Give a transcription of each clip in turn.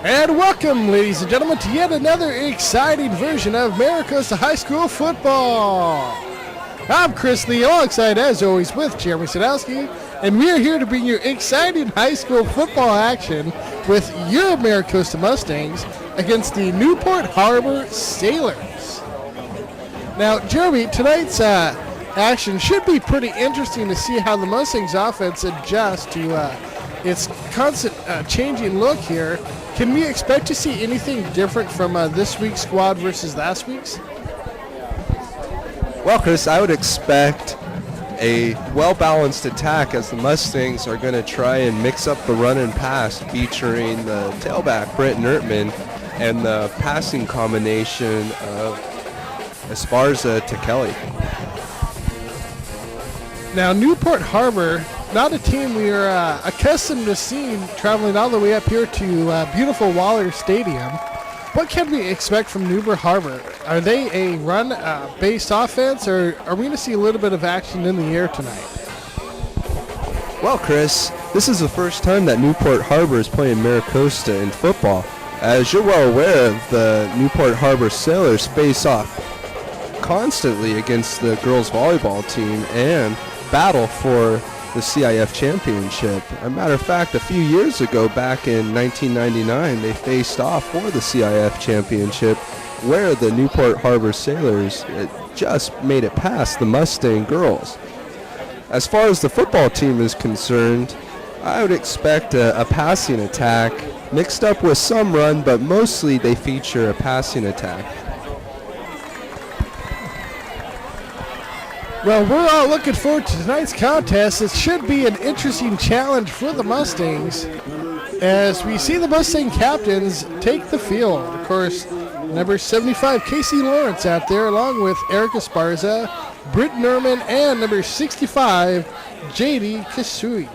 And welcome, ladies and gentlemen, to yet another exciting version of Maricosta High School football. I'm Chris Lee, alongside, as always, with Jeremy Sadowski, and we are here to bring you exciting high school football action with your Maricosta Mustangs against the Newport Harbor Sailors. Now, Jeremy, tonight's action should be pretty interesting to see how the Mustangs offense adjusts to its constant changing look here. Can we expect to see anything different from this week's squad versus last week's? Well, Chris, I would expect a well-balanced attack as the Mustangs are going to try and mix up the run and pass, featuring the tailback, Brett Nertman, and the passing combination of Esparza to Kelly. Now, Newport Harbor, not a team we are accustomed to seeing traveling all the way up here to beautiful Waller Stadium. What can we expect from Newport Harbor? Are they a run-based offense, or are we going to see a little bit of action in the air tonight? Well, Chris, this is the first time that Newport Harbor is playing Maricosta in football. As you're well aware, the Newport Harbor Sailors face off constantly against the girls volleyball team and battle for the CIF championship. As a matter of fact, a few years ago, back in 1999, they faced off for the CIF championship, where the Newport Harbor Sailors just made it past the Mustang girls. As far as the football team is concerned, I would expect a passing attack mixed up with some run, but mostly they feature a passing attack. Well, we're all looking forward to tonight's contest. It should be an interesting challenge for the Mustangs as we see the Mustang captains take the field. Of course, number 75, Casey Lawrence out there, along with Eric Esparza, Britt Nerman, and number 65, JD Kasui.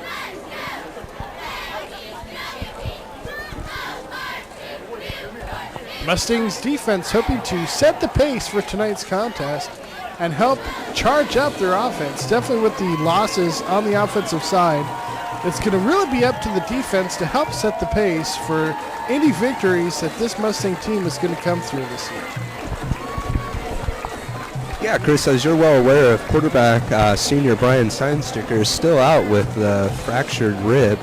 Mustangs defense hoping to set the pace for tonight's contest and help charge up their offense. Definitely with the losses on the offensive side, it's going to really be up to the defense to help set the pace for any victories that this Mustang team is going to come through this year. Yeah, Chris, as you're well aware of, quarterback senior Brian Seinsticker is still out with the fractured rib,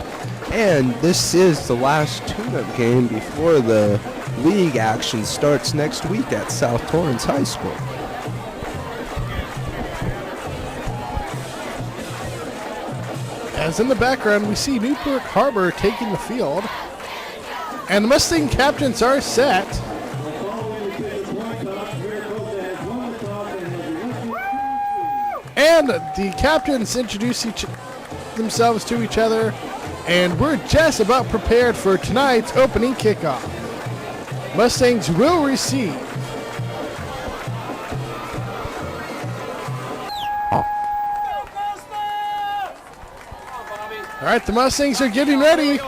and this is the last tune-up game before the league action starts next week at South Torrance High School. As in the background, we see Newport Harbor taking the field, and the Mustang captains are set. And the captains introduce themselves to each other, and we're just about prepared for tonight's opening kickoff. Mustangs will receive. All right, the Mustangs are getting ready.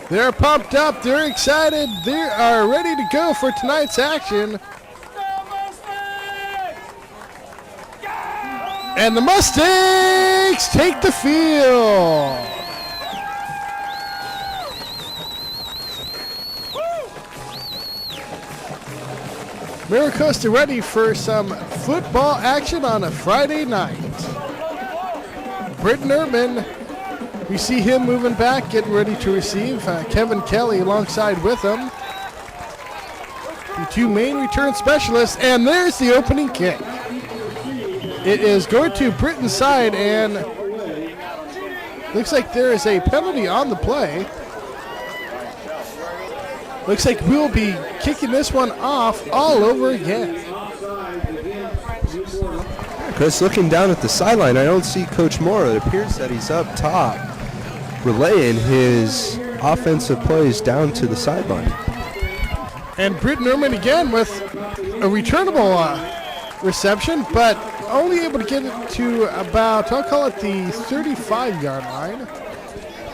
They're pumped up. They're excited. They are ready to go for tonight's action. And the Mustangs take the field. Maricosta ready for some football action on a Friday night. Britt Nerman, we see him moving back, getting ready to receive. Kevin Kelly alongside with him. The two main return specialists, and there's the opening kick. It is going to Britton's side, and looks like there is a penalty on the play. Looks like we'll be kicking this one off all over again. Chris, looking down at the sideline, I don't see Coach Moore. It appears that he's up top, relaying his offensive plays down to the sideline. And Britt Nerman again with a returnable reception, but only able to get it to about, I'll call it the 35-yard line.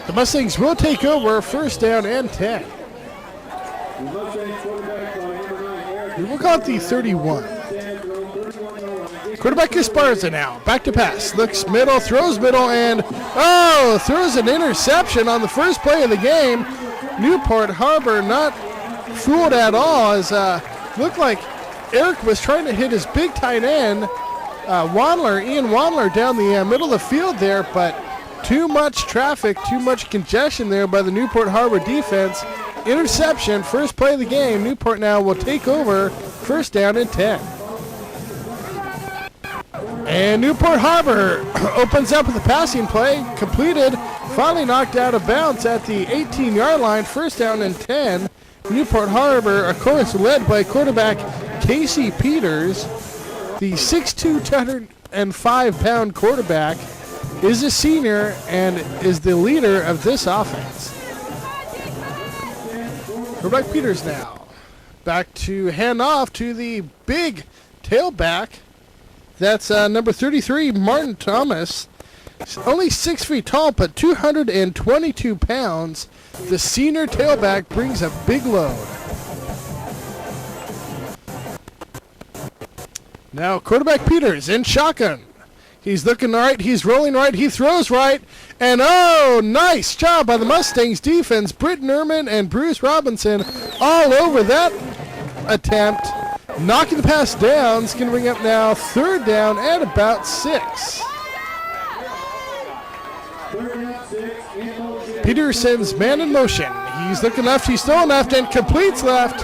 The Mustangs will take over, first down and 10. We will call it the 31. Quarterback Esparza now, back to pass, looks middle, throws middle, and throws an interception on the first play of the game. Newport Harbor not fooled at all, as looked like Eric was trying to hit his big tight end, Ian Wandler, down the middle of the field there, but too much traffic, too much congestion there by the Newport Harbor defense. Interception, first play of the game. Newport now will take over, first down and 10. And Newport Harbor opens up with a passing play, completed, finally knocked out of bounds at the 18-yard line, first down and 10. Newport Harbor, of course, led by quarterback Casey Peters. The 6'2", 205-pound quarterback is a senior and is the leader of this offense. Quarterback Peters now. Back to hand off to the big tailback. That's number 33, Martin Thomas. He's only 6 feet tall, but 222 pounds. The senior tailback brings a big load. Now quarterback Peters in shotgun. He's looking right, he's rolling right, he throws right, and oh, nice job by the Mustangs defense. Britt Nerman and Bruce Robinson all over that attempt. Knocking the pass down. It's going to bring up now third down at about 6. Peterson's man in motion. He's looking left, he's throwing left, and completes left.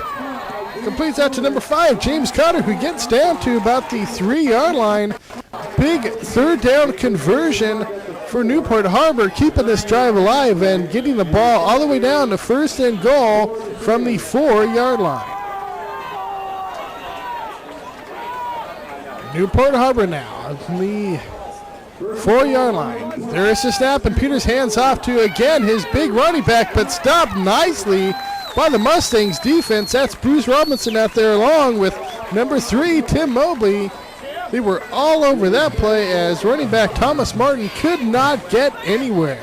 Completes out to number 5, James Cotter, who gets down to about the 3-yard line. Big third down conversion for Newport Harbor, keeping this drive alive and getting the ball all the way down to first and goal from the 4-yard line. Newport Harbor now on the 4-yard line. There is a snap, and Peters hands off to, again, his big running back, but stopped nicely by the Mustangs defense. That's Bruce Robinson out there along with number 3, Tim Mobley. They were all over that play as running back Thomas Martin could not get anywhere.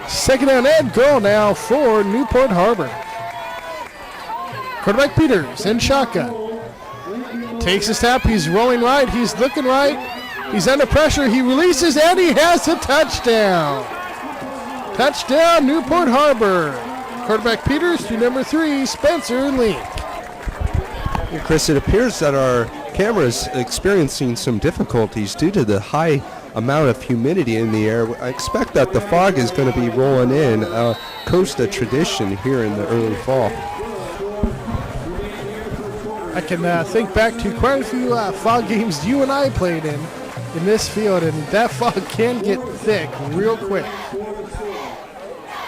Second down and goal now for Newport Harbor. Quarterback Peters in shotgun. Takes a step, he's rolling right, he's looking right, he's under pressure, he releases, and he has a touchdown. Touchdown, Newport Harbor. Quarterback Peters to number 3, Spencer Link. Yeah, Chris, it appears that our camera is experiencing some difficulties due to the high amount of humidity in the air. I expect that the fog is going to be rolling in, Costa tradition here in the early fall. I can think back to quite a few fog games you and I played in this field, and that fog can get thick real quick.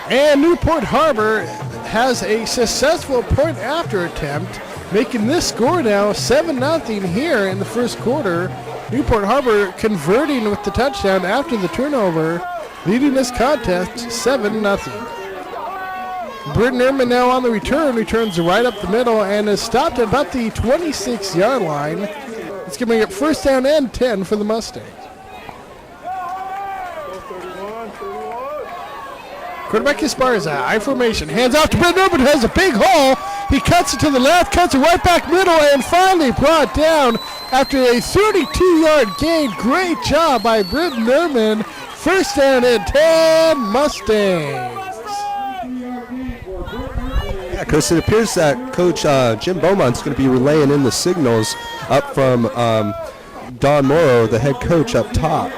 And Newport Harbor has a successful point after attempt, making this score now 7-0 here in the first quarter. Newport Harbor converting with the touchdown after the turnover, leading this contest 7-0. Britt Nerman now on the return, returns right up the middle and is stopped at about the 26-yard line. It's going to bring up first down and 10 for the Mustangs. Quarterback Esparza, I formation, hands off to Britt Nerman, has a big hole. He cuts it to the left, cuts it right back middle, and finally brought down after a 32-yard gain. Great job by Britt Nerman. First down and 10, Mustangs. Yeah, Chris, it appears that Coach Jim Beaumont's going to be relaying in the signals up from Don Morrow, the head coach, up top.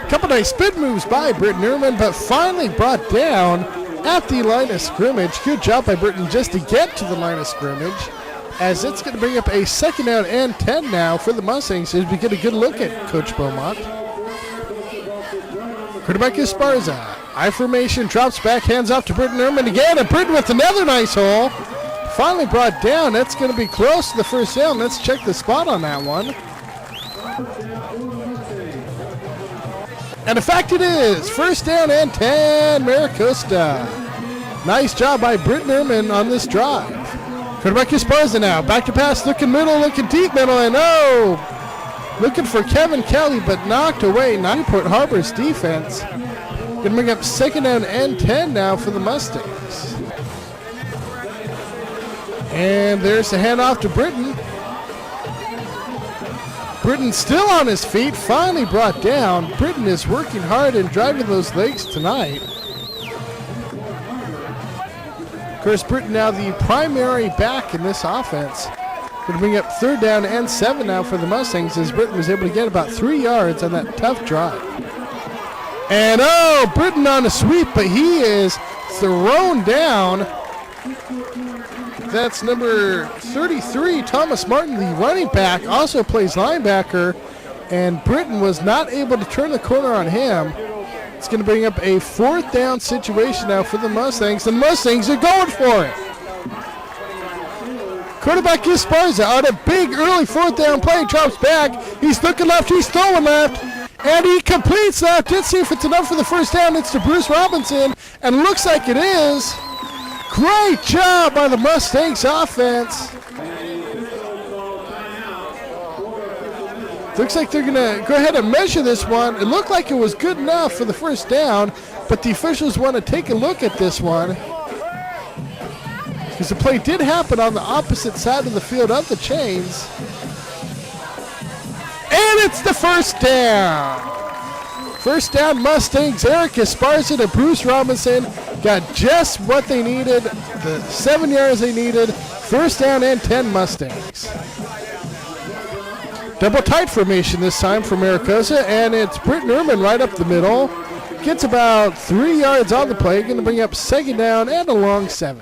Couple nice spin moves by Britt Nerman, but finally brought down at the line of scrimmage. Good job by Britain just to get to the line of scrimmage, as it's going to bring up a second down and 10 now for the Mustangs as we get a good look at Coach Beaumont. Quarterback Esparza. I formation, drops back, hands off to Britt Nerman again, and Britain with another nice hole. Finally brought down. That's going to be close to the first down. Let's check the spot on that one. And in fact it is. First down and 10, Maricosta. Nice job by Britt Nerman on this drive. Quarterback Esparza now. Back to pass, looking middle, looking deep middle, and looking for Kevin Kelly, but knocked away. Newport Harbor's defense. Going to bring up second down and 10 now for the Mustangs. And there's the handoff to Britton. Britton still on his feet, finally brought down. Britton is working hard and driving those legs tonight. Of course, Britton now the primary back in this offense. Going to bring up 3rd down and 7 now for the Mustangs as Britton was able to get about 3 yards on that tough drive. And Britton on a sweep, but he is thrown down. That's number 33, Thomas Martin, the running back, also plays linebacker, and Britton was not able to turn the corner on him. It's going to bring up a 4th down situation now for the Mustangs. The Mustangs are going for it. Quarterback Esparza on a big early 4th down play, drops back. He's looking left, he's throwing left, and he completes left. Let's see if it's enough for the 1st down. It's to Bruce Robinson, and looks like it is. Great job by the Mustangs offense. Looks like they're going to go ahead and measure this one. It looked like it was good enough for the 1st down, but the officials want to take a look at this one, because the play did happen on the opposite side of the field of the chains. And it's the 1st down. 1st down Mustangs. Eric Esparza to Bruce Robinson. Got just what they needed, the 7 yards they needed. 1st down and 10 Mustangs. Double tight formation this time for Maricosa, and it's Britton Ehrman right up the middle. Gets about 3 yards on the play. Going to bring up 2nd down and a long 7.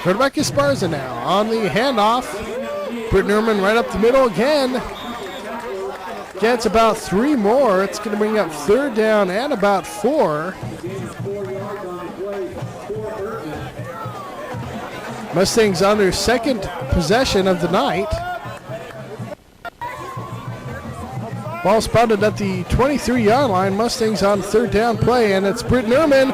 Quarterback Esparza now on the handoff. Britton Ehrman right up the middle again. Gets about 3 more. It's going to bring up 3rd down and about 4. Mustangs on their 2nd possession of the night. Ball spotted at the 23-yard line. Mustangs on 3rd down play, and it's Britton Ehrman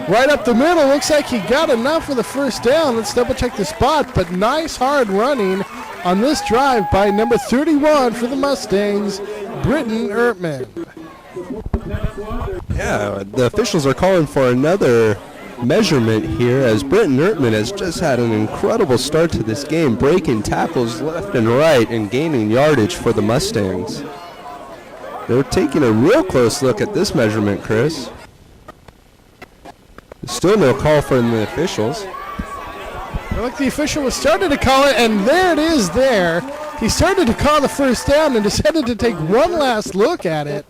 right up the middle. Looks like he got enough for the 1st down. Let's double check the spot, but nice hard running on this drive by number 31 for the Mustangs, Britton Ehrman. Yeah, the officials are calling for another measurement here as Britton Ehrman has just had an incredible start to this game, breaking tackles left and right and gaining yardage for the Mustangs. They're taking a real close look at this measurement, Chris. There's still no call from the officials. Well, look, the official was starting to call it, and there it is there. He started to call the 1st down and decided to take one last look at it.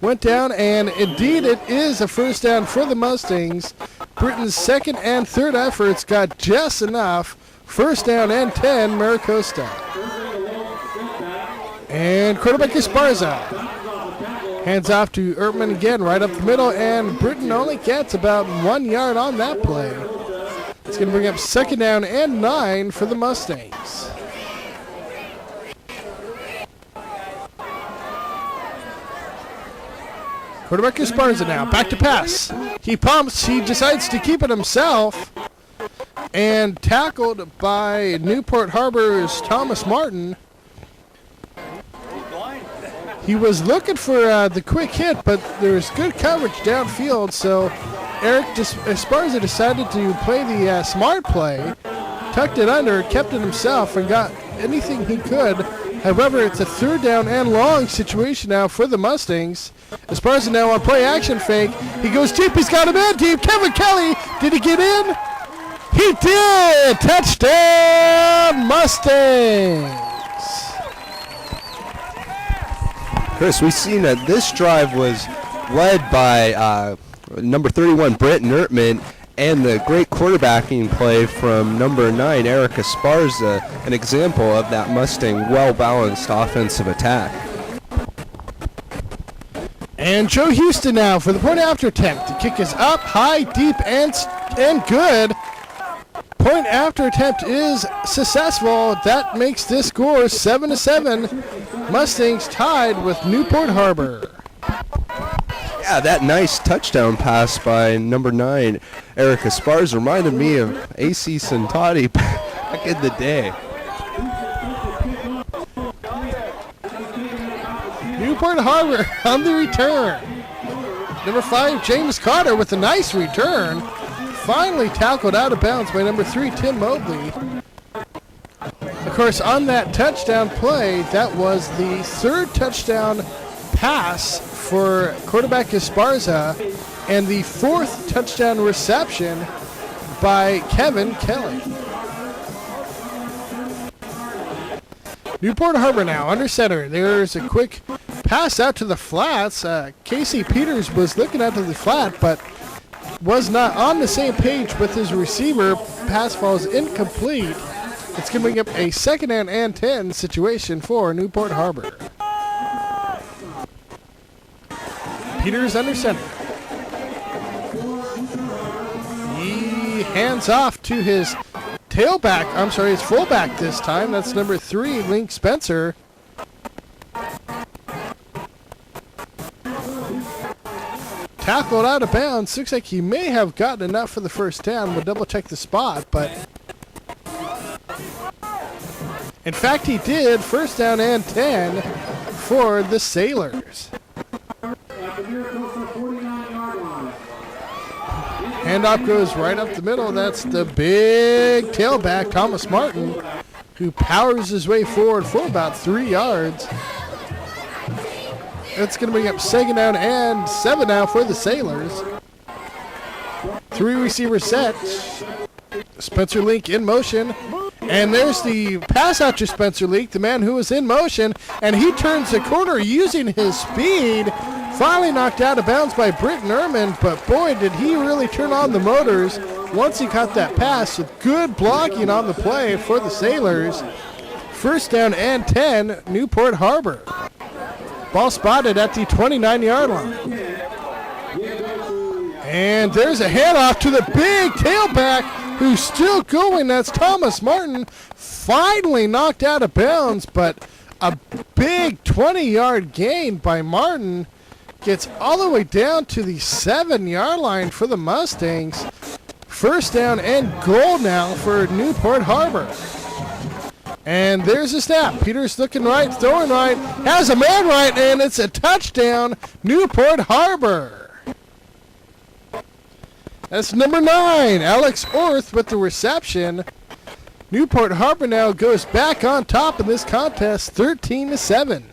Went down, and indeed it is a 1st down for the Mustangs. Britton's 2nd and 3rd efforts got just enough. 1st down and 10, Maricosta. And quarterback Esparza hands off to Ehrman again, right up the middle, and Britton only gets about 1 yard on that play. It's going to bring up 2nd down and 9 for the Mustangs. Quarterback Esparza now, back to pass. He pumps, he decides to keep it himself, and tackled by Newport Harbor's Thomas Martin. He was looking for the quick hit, but there's good coverage downfield, so Eric Esparza decided to play the smart play, tucked it under, kept it himself, and got anything he could. However, it's a 3rd down and long situation now for the Mustangs. Esparza now on play action fake. He goes deep, he's got him in deep. Kevin Kelly, did he get in? He did! Touchdown, Mustangs! Chris, we've seen that this drive was led by number 31, Britton Ehrman, and the great quarterbacking play from number 9, Eric Esparza, an example of that Mustang well-balanced offensive attack. And Joe Houston now for the point after attempt. The kick is up, high, deep, and good. Point after attempt is successful. That makes this score 7-7. Mustangs tied with Newport Harbor. Yeah, that nice touchdown pass by number 9, Eric Esparza, reminded me of A.C. Santati back in the day. Newport Harbor on the return. Number 5, James Carter with a nice return. Finally tackled out of bounds by number 3, Tim Mobley. Of course, on that touchdown play, that was the 3rd touchdown pass for quarterback Esparza and the 4th touchdown reception by Kevin Kelly. Newport Harbor now under center. There's a quick pass out to the flats. Casey Peters was looking out to the flat, but was not on the same page with his receiver. Pass falls incomplete. It's going to bring up a 2nd down and 10 situation for Newport Harbor. Peters under center. He hands off to his his fullback this time. That's number 3, Link Spencer. Tackled out of bounds. Looks like he may have gotten enough for the first down. We'll double check the spot, but in fact he did. 1st down and 10 for the Sailors. Handoff goes right up the middle. That's the big tailback, Thomas Martin, who powers his way forward for about 3 yards. That's going to bring up 2nd down and 7 now for the Sailors. 3 receiver set. Spencer Link in motion. And there's the pass out to Spencer Link, the man who was in motion. And he turns the corner using his speed. Finally knocked out of bounds by Britton Ehrman. But boy, did he really turn on the motors once he caught that pass. With good blocking on the play for the Sailors. 1st down and 10, Newport Harbor. Ball spotted at the 29-yard line. And there's a handoff to the big tailback who's still going. That's Thomas Martin. Finally knocked out of bounds, but a big 20-yard gain by Martin gets all the way down to the 7-yard line for the Mustangs. 1st down and goal now for Newport Harbor. And there's the snap. Peters looking right, throwing right, has a man right, and it's a touchdown, Newport Harbor. That's number 9, Alex Orth with the reception. Newport Harbor now goes back on top in this contest, 13-7.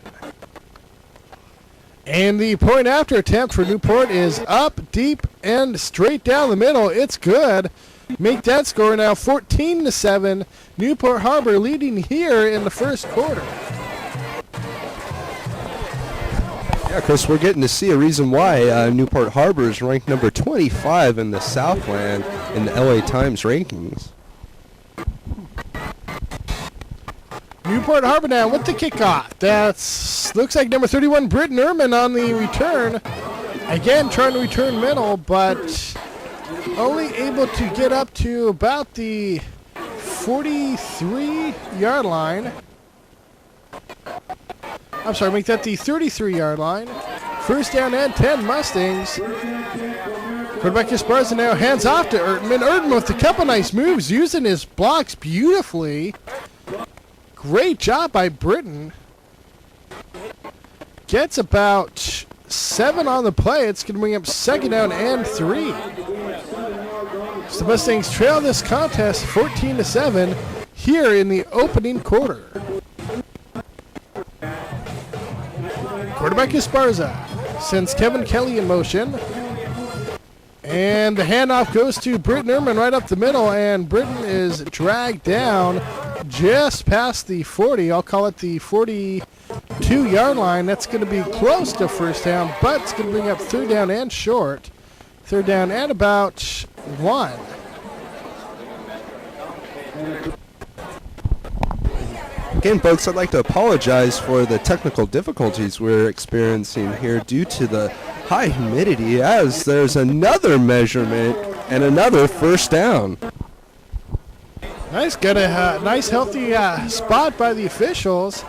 And the point after attempt for Newport is up, deep, and straight down the middle. It's good. Make that score now 14-7. Newport Harbor leading here in the first quarter. Yeah, Chris, we're getting to see a reason why Newport Harbor is ranked number 25 in the Southland in the LA Times rankings. Newport Harbor now with the kickoff. That's looks like number 31, Britton Ehrman on the return. Again, trying to return middle, but only able to get up to about the 43-yard line. I'm sorry, make that the 33-yard line. 1st down and 10 Mustangs. Quarterback Esparza now hands off to Ertman. Ertman with a couple nice moves, using his blocks beautifully. Great job by Britton. Gets about 7 on the play. It's going to bring up 2nd down and 3. So the Mustangs trail this contest 14-7 here in the opening quarter. Quarterback Esparza sends Kevin Kelly in motion. And the handoff goes to Britton Ehrman right up the middle, and Britton is dragged down just past the 40. I'll call it the 42-yard line. That's going to be close to 1st down, but it's going to bring up 3rd down and short. 3rd down and about 1. Again, folks, I'd like to apologize for the technical difficulties we're experiencing here due to the high humidity, as there's another measurement and another 1st down. Nice, got a nice healthy spot by the officials,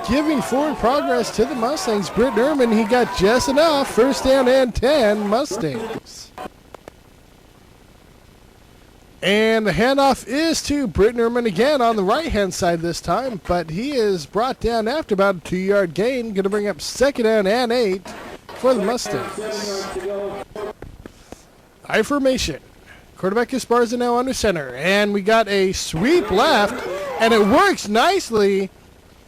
giving forward progress to the Mustangs. Britton Ehrman, he got just enough. 1st down and 10 Mustangs. And the handoff is to Britton Ehrman again on the right-hand side this time, but he is brought down after about a 2-yard gain. Going to bring up 2nd down and 8 for the Mustangs. High formation. Quarterback Esparza now under center, and we got a sweep left, and it works nicely.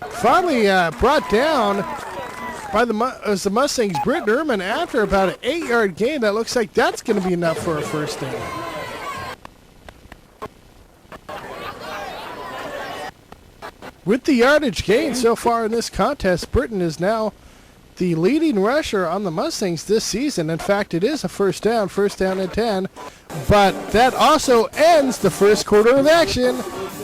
Finally brought down as the Mustangs. Britt Ehrman after about an 8-yard gain. That looks like that's going to be enough for a first down. With the yardage gain so far in this contest, Britton is now the leading rusher on the Mustangs this season. In fact, it is a first down and 10. But that also ends the first quarter of action.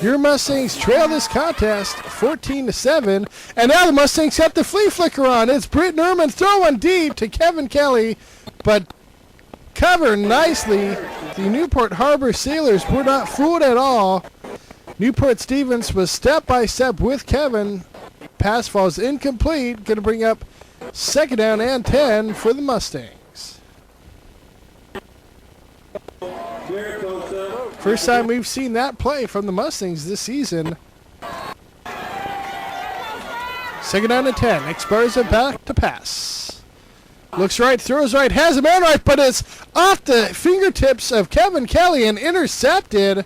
Your Mustangs trail this contest 14-7. And now the Mustangs have the flea flicker on. It's Britton Ehrman throwing deep to Kevin Kelly, but covered nicely. The Newport Harbor Sailors were not fooled at all. Newport Stevens was step-by-step with Kevin. Pass falls incomplete. Going to bring up second down and 10 for the Mustangs. First time we've seen that play from the Mustangs this season. Second down and 10. Esparza back to pass. Looks right, throws right, has a man right, but it's off the fingertips of Kevin Kelly and intercepted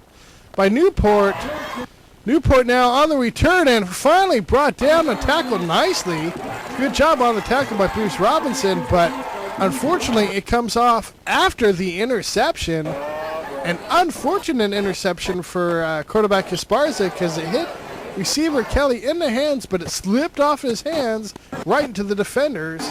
by Newport. Newport now on the return and finally brought down and tackled nicely. Good job on the tackle by Bruce Robinson, but unfortunately it comes off after the interception. An unfortunate interception for quarterback Esparza because it hit receiver Kelly in the hands, but it slipped off his hands right into the defenders.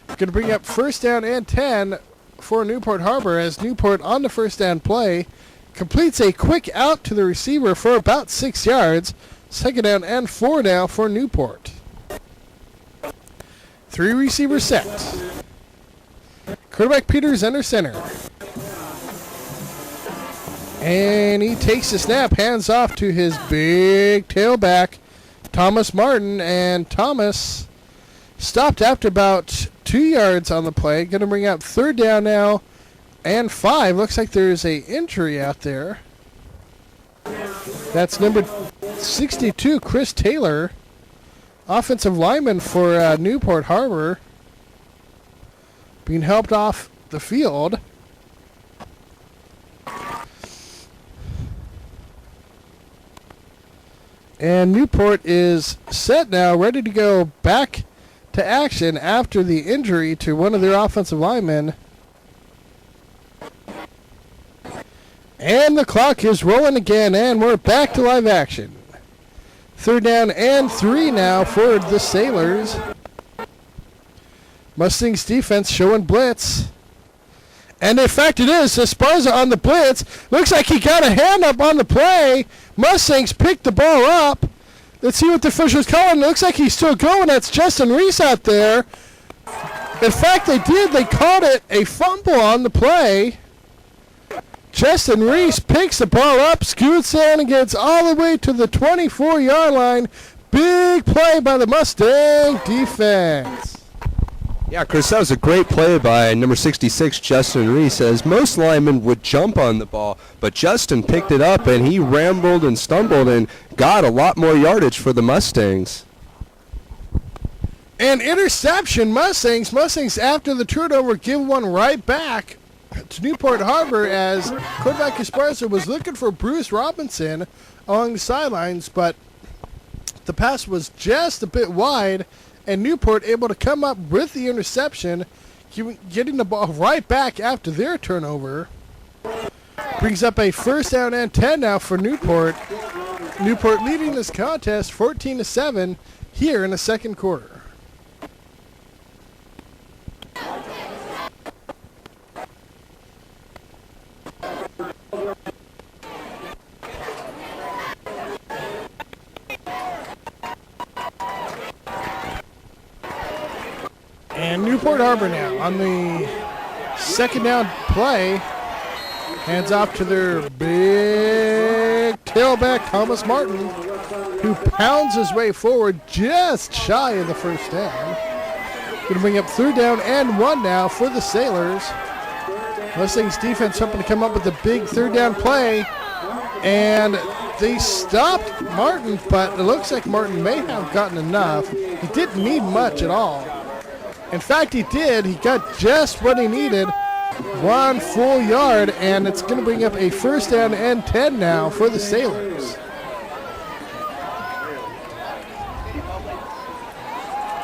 Going to bring up first down and 10 for Newport Harbor as Newport on the first down play completes a quick out to the receiver for about 6 yards. Second down and 4 now for Newport. 3 receivers set. Quarterback Peters under center. And he takes the snap, hands off to his big tailback, Thomas Martin. And Thomas stopped after about 2 yards on the play. Going to bring up third down now and 5. Looks like there's a injury out there. That's number 62, Chris Taylor, offensive lineman for Newport Harbor, being helped off the field. And Newport is set now, ready to go back to action after the injury to one of their offensive linemen. And the clock is rolling again, and we're back to live action. Third down and 3 now for the Sailors. Mustangs defense showing blitz. And in fact it is Esparza on the blitz. Looks like he got a hand up on the play. Mustangs picked the ball up. Let's see what the official's calling. It looks like he's still going. That's Justin Reese out there. In fact, they did. They called it a fumble on the play. Justin Reese picks the ball up, scoots in, and gets all the way to the 24-yard line. Big play by the Mustang defense. Yeah, Chris, that was a great play by number 66, Justin Reese, as most linemen would jump on the ball, but Justin picked it up, and he rambled and stumbled and got a lot more yardage for the Mustangs. And interception, Mustangs. Mustangs, after the turnover, give one right back to Newport Harbor as quarterback Esparza was looking for Bruce Robinson along the sidelines, but the pass was just a bit wide, and Newport able to come up with the interception, getting the ball right back after their turnover. Brings up a first down and 10 now for Newport. Newport leading this contest 14-7 here in the second quarter. And Newport Harbor now on the second down play. Hands off to their big tailback, Thomas Martin, who pounds his way forward just shy of the first down. Going to bring up third down and 1 now for the Sailors. Mustangs defense hoping to come up with a big third down play. And they stopped Martin, but it looks like Martin may have gotten enough. He didn't need much at all. In fact, he did. He got just what he needed. 1 full yard, and it's going to bring up a first down and 10 now for the Sailors.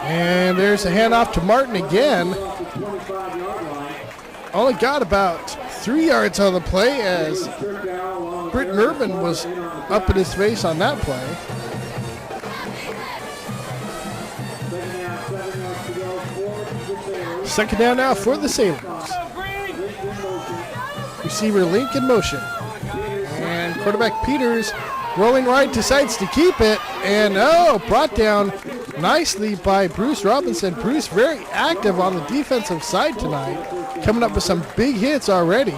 And there's a handoff to Martin again. Only got about 3 yards on the play as Britton Urban was up in his face on that play. Second down now for the Sailors. Receiver Link in motion. And quarterback Peters rolling right, decides to keep it. And brought down nicely by Bruce Robinson. Bruce very active on the defensive side tonight, coming up with some big hits already.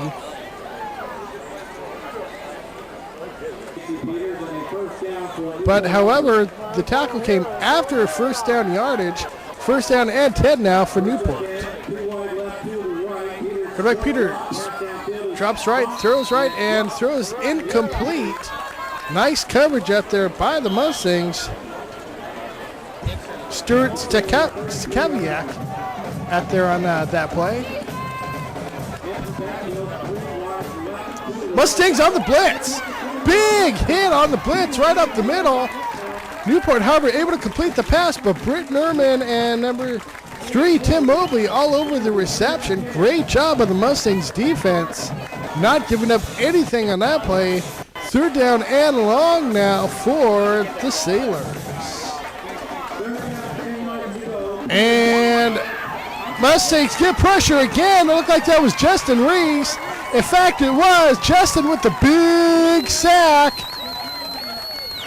But however, the tackle came after first down yardage. First down and 10 now for Newport. Quarterback Peters drops right, and throws incomplete. Nice coverage out there by the Mustangs. Stuart Stakaviak out there on that play. Mustangs on the blitz. Big hit on the blitz right up the middle. Newport Harbor able to complete the pass, but Britton Urban and number 3, Tim Mobley, all over the reception. Great job of the Mustangs defense, not giving up anything on that play. Third down and long now for the Sailors. And Mustangs get pressure again. It looked like that was Justin Reese. In fact, it was Justin with the big sack.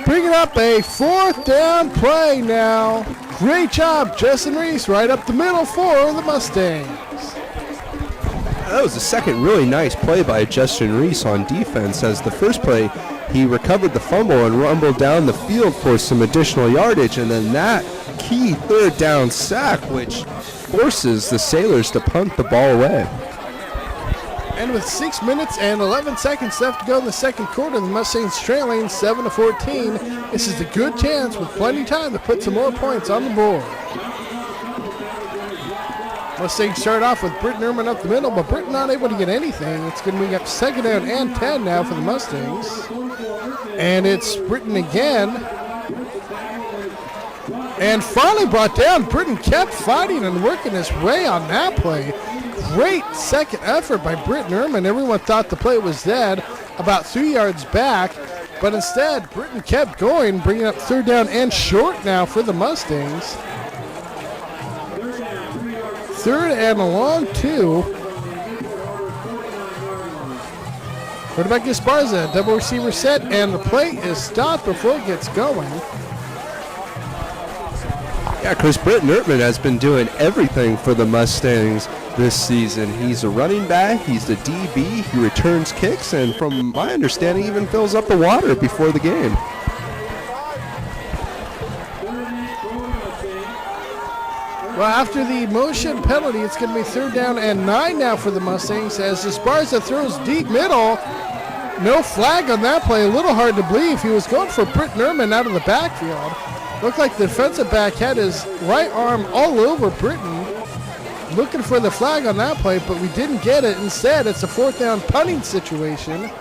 Bringing up a fourth down play now. Great job, Justin Reese, right up the middle for the Mustangs. That was the second really nice play by Justin Reese on defense, as the first play he recovered the fumble and rumbled down the field for some additional yardage, and then that key third down sack, which forces the Sailors to punt the ball away. And with 6 minutes and 11 seconds left to go in the second quarter, the Mustangs trailing 7-14. This is a good chance with plenty of time to put some more points on the board. Mustangs start off with Britton Urban up the middle, but Britton not able to get anything. It's going to bring up second down and 10 now for the Mustangs. And it's Britton again. And finally brought down. Britton kept fighting and working his way on that play. Great second effort by Britton Urban. Everyone thought the play was dead, about 3 yards back. But instead, Britton kept going, bringing up third down and short now for the Mustangs. Third and a long 2. Quarterback Esparza, double receiver set, and the play is stopped before it gets going. Yeah, Chris, Britton Urban has been doing everything for the Mustangs this season. He's a running back, he's the DB, he returns kicks, and from my understanding, even fills up the water before the game. Well, after the motion penalty, it's going to be third down and 9 now for the Mustangs as Esparza throws deep middle. No flag on that play. A little hard to believe. He was going for Britton Urban out of the backfield. Looked like the defensive back had his right arm all over Britton, looking for the flag on that play, but we didn't get it. Instead, it's a fourth down punting situation,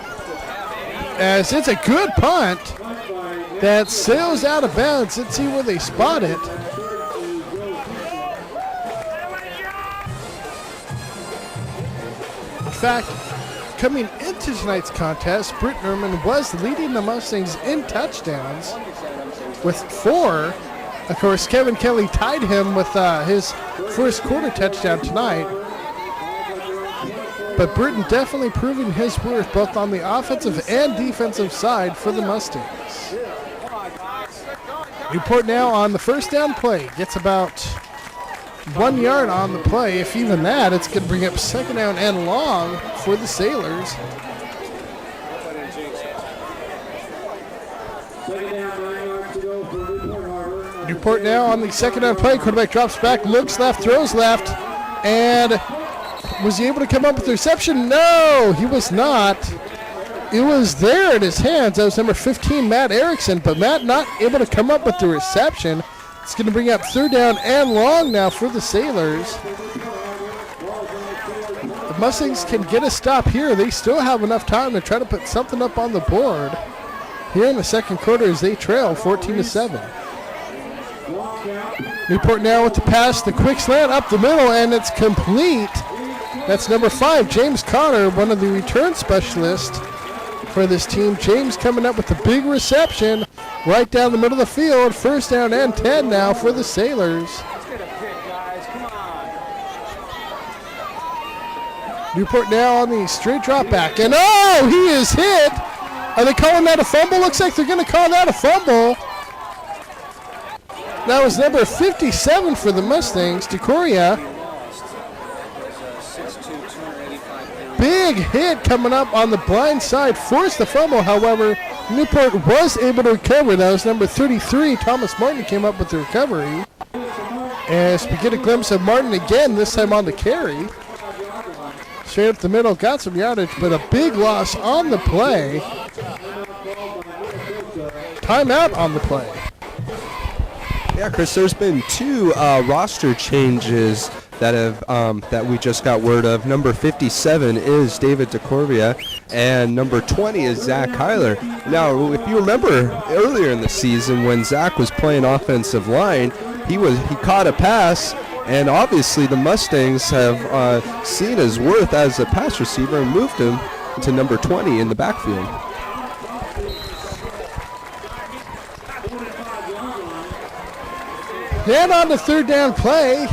as it's a good punt that sails out of bounds. Let's see where they spot it. In fact, coming into tonight's contest, Britton Urban was leading the Mustangs in touchdowns with 4. Of course, Kevin Kelly tied him with his first quarter touchdown tonight. But Britton definitely proving his worth both on the offensive and defensive side for the Mustangs. Newport now on the first down play. Gets about 1 yard on the play. If even that, it's going to bring up second down and long for the Sailors. Newport now on the second down play. Quarterback drops back, looks left, throws left, and was he able to come up with the reception? No, he was not. It was there in his hands. That was number 15, Matt Erickson, but Matt not able to come up with the reception. It's going to bring up third down and long now for the Sailors. The Mustangs can get a stop here. They still have enough time to try to put something up on the board here in the second quarter as they trail 14-7. Newport now with the pass, the quick slant up the middle, and it's complete. That's number 5, James Connor, one of the return specialists for this team. James coming up with a big reception right down the middle of the field. First down and 10 now for the Sailors. Newport now on the straight drop back, and oh, he is hit. Are they calling that a fumble? Looks like they're going to call that a fumble. That was number 57 for the Mustangs, Decoria. Big hit coming up on the blind side, forced the fumble. However, Newport was able to recover. That was number 33, Thomas Martin, came up with the recovery. As we get a glimpse of Martin again, this time on the carry. Straight up the middle, got some yardage, but a big loss on the play. Timeout on the play. Yeah, Chris, there's been 2 roster changes that we just got word of. Number 57 is David DeCorvia, and number 20 is Zach Heiler. Now, if you remember earlier in the season when Zach was playing offensive line, he caught a pass, and obviously the Mustangs have seen his worth as a pass receiver and moved him to number 20 in the backfield. And on the third down play,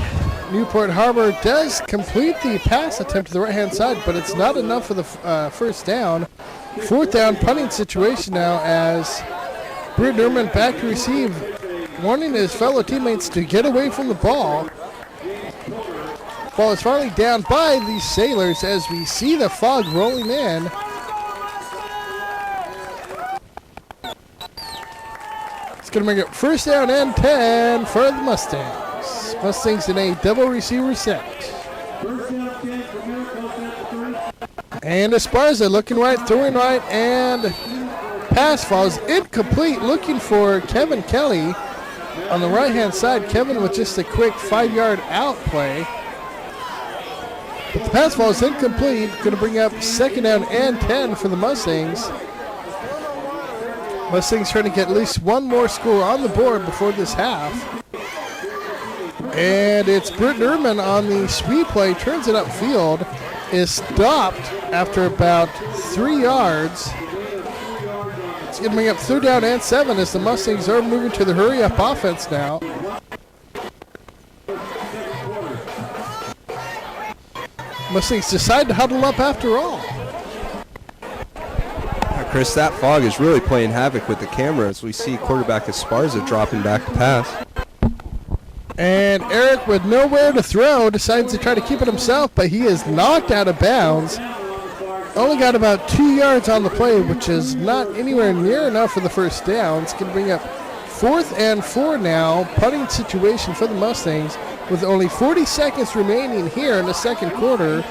Newport Harbor does complete the pass attempt to the right-hand side, but it's not enough for the first down. Fourth down punting situation now as Britt Nerman back to receive, warning his fellow teammates to get away from the ball. Ball is finally down by the Sailors as we see the fog rolling in. It's going to make it first down and 10 for the Mustangs. Mustangs in a double receiver set. And Esparza looking right, throwing right, and pass falls incomplete, looking for Kevin Kelly on the right-hand side. Kevin with just a quick 5-yard out play. But the pass falls incomplete, going to bring up second down and 10 for the Mustangs. Mustangs trying to get at least one more score on the board before this half. And it's Britt Nerman on the speed play, turns it upfield, is stopped after about 3 yards. It's going to bring up third down and 7 as the Mustangs are moving to the hurry-up offense now. Mustangs decide to huddle up after all. Chris, that fog is really playing havoc with the camera as we see quarterback Esparza dropping back to pass. And Eric, with nowhere to throw, decides to try to keep it himself, but he is knocked out of bounds. Only got about 2 yards on the play, which is not anywhere near enough for the first down. It's going to bring up 4th and 4 now. Punting situation for the Mustangs with only 40 seconds remaining here in the second quarter.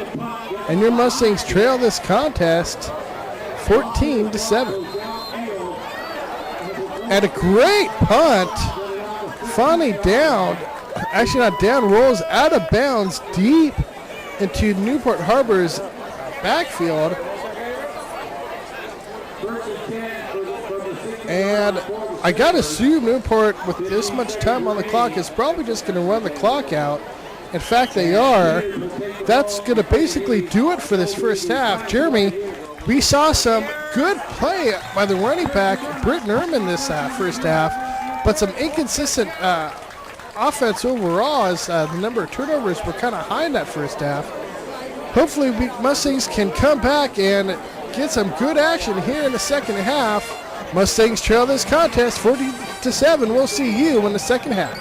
And your Mustangs trail this contest 14-7. And a great punt. Finally down. Actually not down, rolls out of bounds deep into Newport Harbor's backfield. And I gotta assume Newport, with this much time on the clock, is probably just gonna run the clock out. In fact, they are. That's gonna basically do it for this first half. Jeremy, we saw some good play by the running back, Britt Nerman, this first half, but some inconsistent offense overall as the number of turnovers were kind of high in that first half. Hopefully Mustangs can come back and get some good action here in the second half. Mustangs trail this contest 40-7. We'll see you in the second half.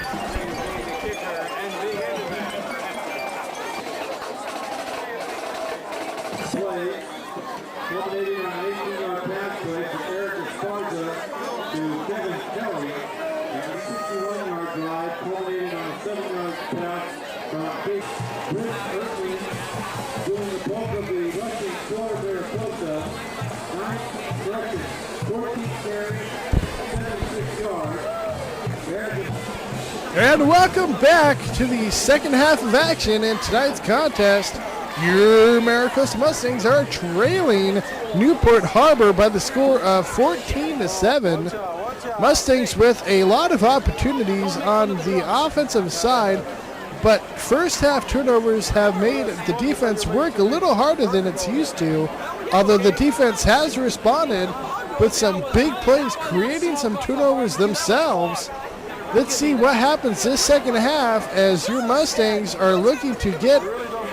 And welcome back to the second half of action in tonight's contest. Your Maricosta Mustangs are trailing Newport Harbor by the score of 14-7. Mustangs with a lot of opportunities on the offensive side, but first half turnovers have made the defense work a little harder than it's used to, although the defense has responded with some big plays, creating some turnovers themselves. Let's see what happens this second half as your Mustangs are looking to get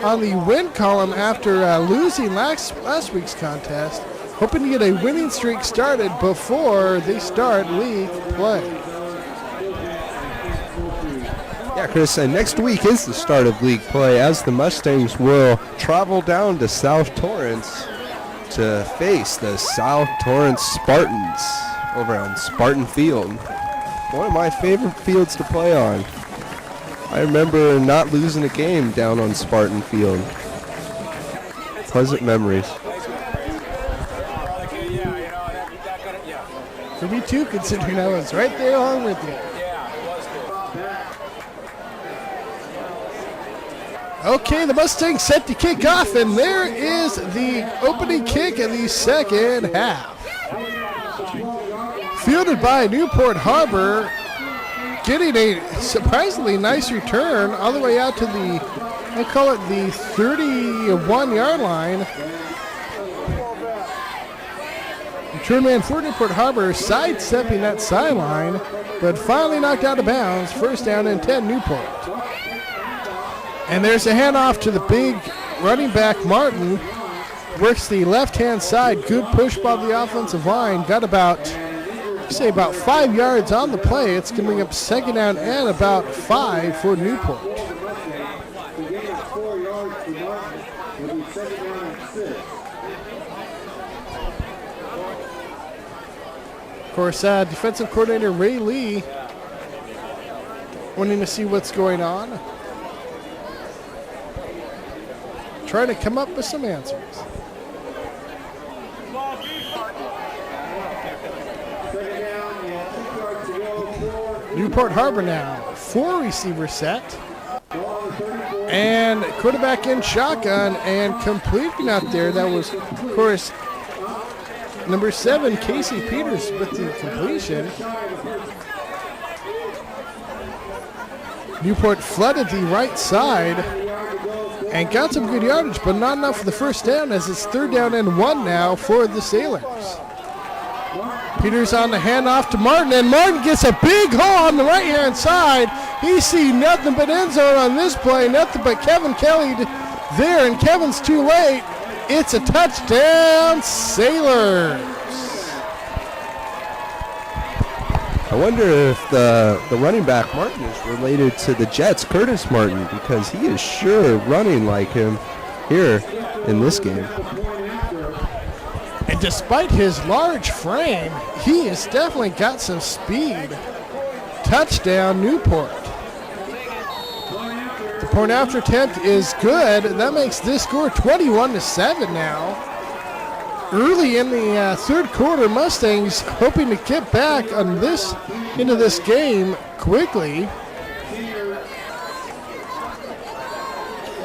on the win column after losing last week's contest, hoping to get a winning streak started before they start league play. Yeah, Chris, and next week is the start of league play as the Mustangs will travel down to South Torrance to face the South Torrance Spartans over on Spartan Field. One of my favorite fields to play on. I remember not losing a game down on Spartan Field. Pleasant memories. For me too, considering I was right there along with you. Okay, the Mustangs set to kick off, and there is the opening kick of the second half. Fielded by Newport Harbor, getting a surprisingly nice return all the way out to the, I call it the 31-yard line. Return man for Newport Harbor sidestepping that sideline, but finally knocked out of bounds. First down and 10, Newport. And there's a handoff to the big running back, Martin. Works the left-hand side. Good push by the offensive line. Got about 5 yards on the play. It's coming up second down and about 5 for Newport. Of course, defensive coordinator Ray Lee wanting to see what's going on. Trying to come up with some answers. Newport Harbor now, 4 receiver set. And quarterback in shotgun and completing out there. That was, of course, number 7, Casey Peters with the completion. Newport flooded the right side and got some good yardage, but not enough for the first down as it's third down and 1 now for the Sailors. Peters on the handoff to Martin, and Martin gets a big haul on the right-hand side. He sees nothing but end zone on this play, nothing but Kevin Kelly there, and Kevin's too late. It's a touchdown, Sailors. I wonder if the running back Martin is related to the Jets' Curtis Martin, because he is sure running like him here in this game. And despite his large frame, he has definitely got some speed. Touchdown, Newport. The point after attempt is good. That makes this score 21-7 now. Early in the third quarter, Mustangs hoping to get back on into this game quickly.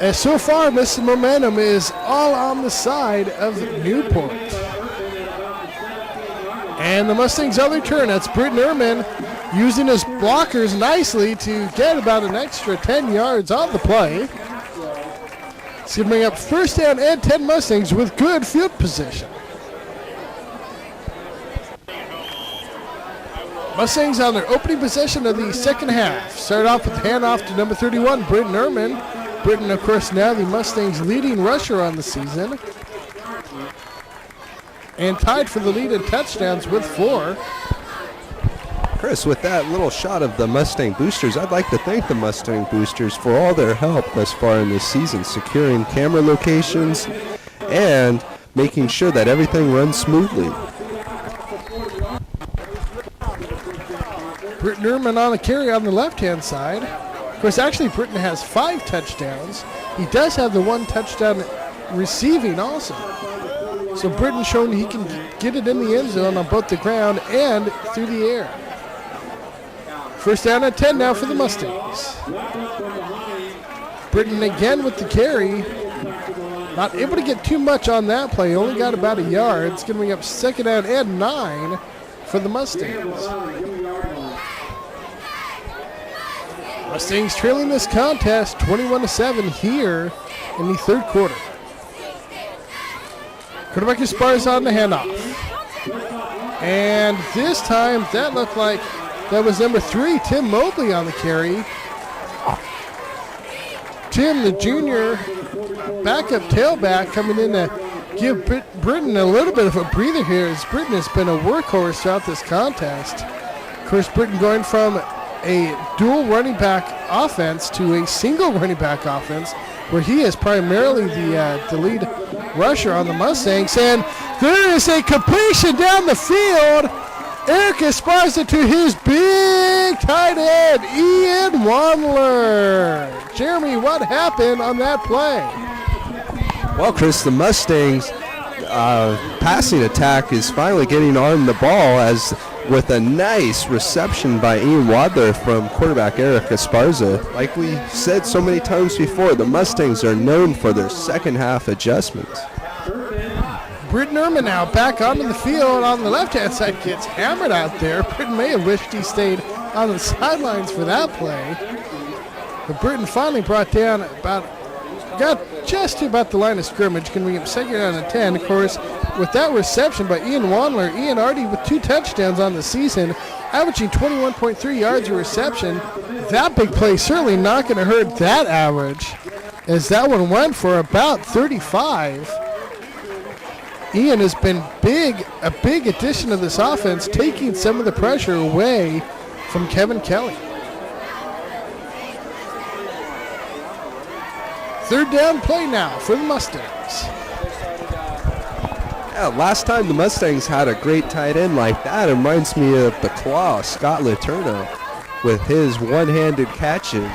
As so far, this momentum is all on the side of Newport. And the Mustangs on their turn. That's Britton Ehrman using his blockers nicely to get about an extra 10 yards on the play. It's going to bring up first down and 10 Mustangs with good field position. Mustangs on their opening possession of the second half. Start off with the handoff to number 31, Britton Ehrman. Britton, of course, now the Mustangs' leading rusher on the season. And tied for the lead in touchdowns with 4. Chris, with that little shot of the Mustang Boosters, I'd like to thank the Mustang Boosters for all their help thus far in this season, securing camera locations and making sure that everything runs smoothly. Britton Ehrman on a carry on the left-hand side. Of course, actually, Britton has 5 touchdowns. He does have the 1 touchdown receiving also. So Britton showing he can get it in the end zone on both the ground and through the air. First down at 10 now for the Mustangs. Britton again with the carry. Not able to get too much on that play. Only got about a yard. It's going to be up second down and 9 for the Mustangs. Mustangs trailing this contest 21-7 here in the third quarter. Quarterback Esparza on the handoff. And this time, that looked like that was number 3, Tim Mobley, on the carry. Tim, the junior backup tailback, coming in to give Britton a little bit of a breather here, as Britton has been a workhorse throughout this contest. Of course, Britton going from a dual running back offense to a single running back offense, where he is primarily the lead rusher on the Mustangs. And there is a completion down the field. Eric Esparza to his big tight end, Ian Wandler. Jeremy, what happened on that play? Well, Chris, the Mustangs passing attack is finally getting on the ball, as with a nice reception by Ian Wadler from quarterback Eric Esparza. Like we said so many times before, the Mustangs are known for their second half adjustments. Britton Ehrman now back onto the field on the left-hand side, gets hammered out there. Britton may have wished he stayed on the sidelines for that play. But Britton finally brought down got just to about the line of scrimmage, can bring him second down and 10. Of course, with that reception by Ian Wandler, Ian already with 2 touchdowns on the season, averaging 21.3 yards a reception. That big play certainly not going to hurt that average, as that one went for about 35. Ian has been a big addition to this offense, taking some of the pressure away from Kevin Kelly. Third down play now for the Mustangs. Yeah, last time the Mustangs had a great tight end like that, it reminds me of the Claw, Scott Letourneau, with his one-handed catches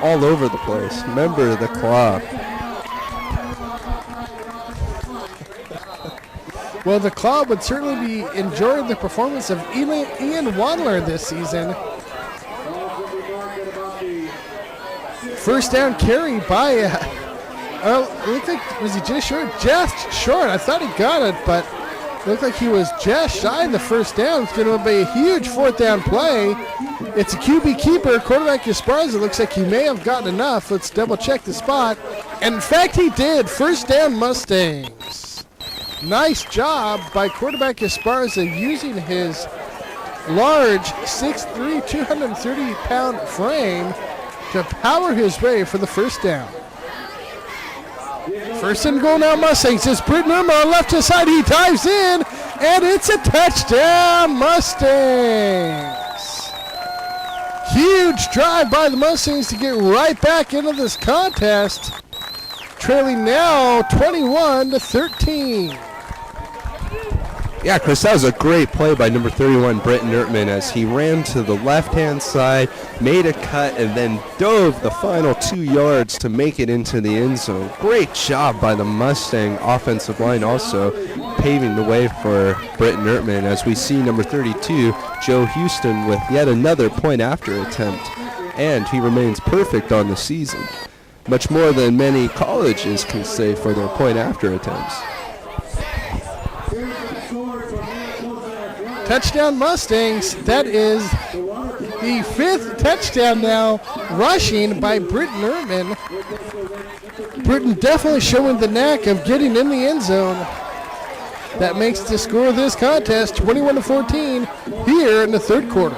all over the place. Remember the Claw. Well, the Claw would certainly be enjoying the performance of Ian Wandler this season. First down carry by, it looked like, was he just short? Just short. I thought he got it, but it looked like he was just shy of the first down. It's going to be a huge fourth down play. It's a QB keeper, quarterback Esparza. Looks like he may have gotten enough. Let's double check the spot. And in fact, he did. First down Mustangs. Nice job by quarterback Esparza using his large 6'3", 230-pound frame to power his way for the first down. First and goal now, Mustangs. It's Britton Ehrman on left hand side. He dives in, and it's a touchdown, Mustangs. Huge drive by the Mustangs to get right back into this contest. Trailing now 21-13. Yeah, Chris, that was a great play by number 31, Britton Ehrman, as he ran to the left-hand side, made a cut, and then dove the final 2 yards to make it into the end zone. Great job by the Mustang offensive line, also paving the way for Britton Ehrman, as we see number 32, Joe Houston, with yet another point-after attempt, and he remains perfect on the season. Much more than many colleges can say for their point-after attempts. Touchdown Mustangs. That is the 5th touchdown now rushing by Britton Ehrman. Britton definitely showing the knack of getting in the end zone. That makes the score of this contest 21-14 here in the third quarter.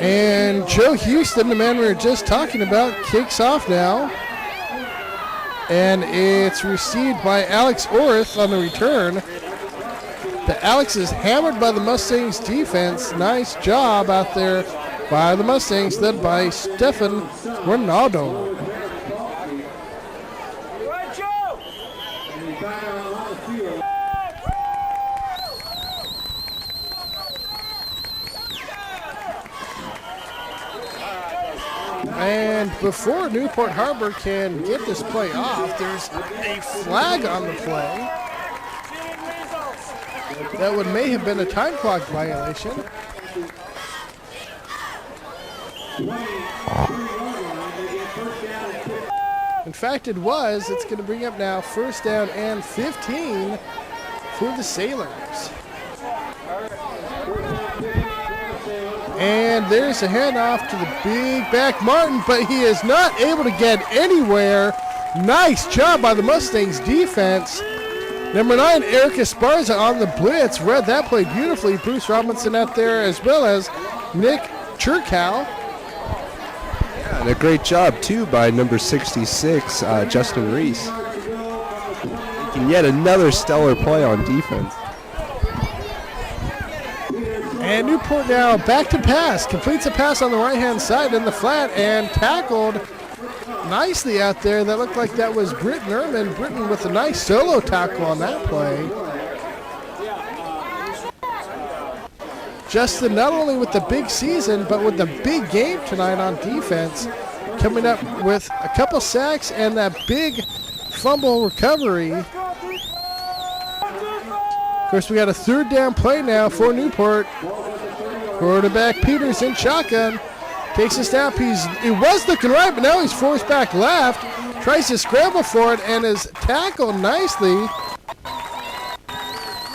And Joe Houston, the man we were just talking about, kicks off now. And it's received by Alex Orth on the return. But Alex is hammered by the Mustangs defense. Nice job out there by the Mustangs, led by Stefan Ronaldo. And before Newport Harbor can get this play off, there's a flag on the play. That one may have been a time clock violation. In fact, it was. It's going to bring up now first down and 15 for the Sailors. And there's a handoff to the big back Martin, but he is not able to get anywhere. Nice job by the Mustangs defense. Number 9, Eric Esparza on the blitz. Read that play beautifully. Bruce Robinson out there as well as Nick Churkow. Yeah, and a great job, too, by number 66, Justin Reese. Making yet another stellar play on defense. And Newport now back to pass. Completes a pass on the right-hand side in the flat and tackled nicely out there. That looked like that was Britton Ehrman. Britton with a nice solo tackle on that play. Justin not only with the big season, but with the big game tonight on defense. Coming up with a couple sacks and that big fumble recovery. Of course, we got a third down play now for Newport. Quarterback Peters in shotgun. Takes a snap. He was looking right, but now he's forced back left. Tries to scramble for it and is tackled nicely.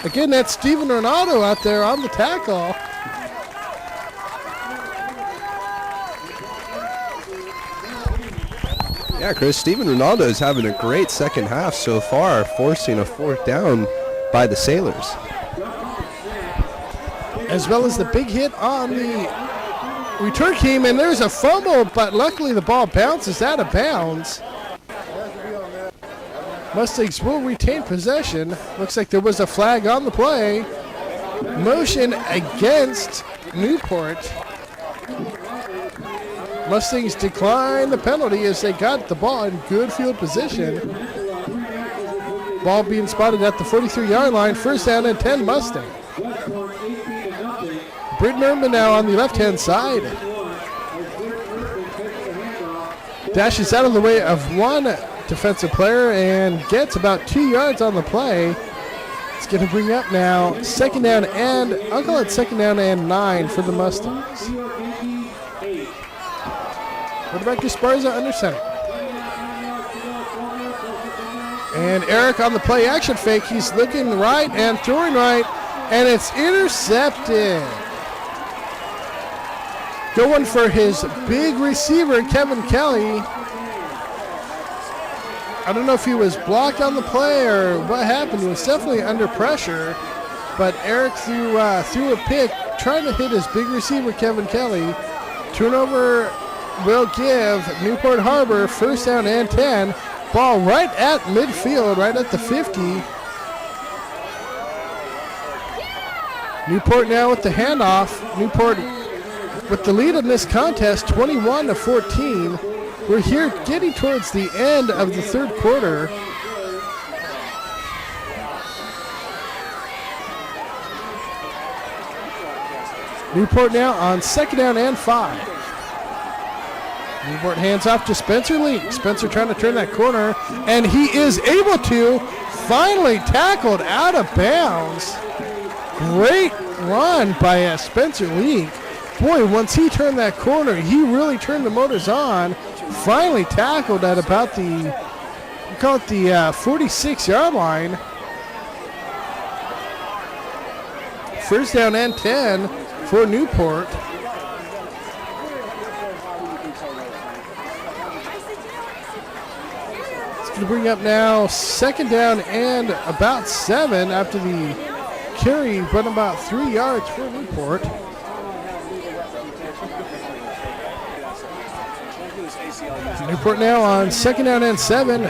Again, that's Steven Renato out there on the tackle. Yeah, Chris, Steven Ronaldo is having a great second half so far, forcing a fourth down by the Sailors. As well as the big hit on the return team, and there's a fumble, but luckily the ball bounces out of bounds. Mustangs will retain possession. Looks like there was a flag on the play. Motion against Newport. Mustangs decline the penalty as they got the ball in good field position. Ball being spotted at the 43-yard line. First down and 10 Mustang. Britton Ehrman now on the left-hand side. Dashes out of the way of one defensive player and gets about 2 yards on the play. It's going to bring up now second down and, I'll call it second down and 9 for the Mustangs. Quarterback Esparza under center. And Eric on the play action fake. He's looking right and throwing right, and it's intercepted. Going for his big receiver, Kevin Kelly. I don't know if he was blocked on the play or what happened. He was definitely under pressure, but Eric threw a pick trying to hit his big receiver, Kevin Kelly. Turnover will give Newport Harbor first down and 10. Ball right at midfield, right at the 50. Newport now with the handoff. Newport with the lead in this contest, 21-14. We're here getting towards the end of the third quarter. Newport now on second down and 5. Newport hands off to Spencer Leak. Spencer trying to turn that corner, and he is able to. Finally tackled out of bounds. Great run by Spencer Leak. Boy, once he turned that corner, he really turned the motors on. Finally tackled at about the, we call it the 46-yard line. First down and 10 for Newport. It's going to bring up now second down and about 7 after the carry, run about 3 yards for Newport. Newport now on second down and 7.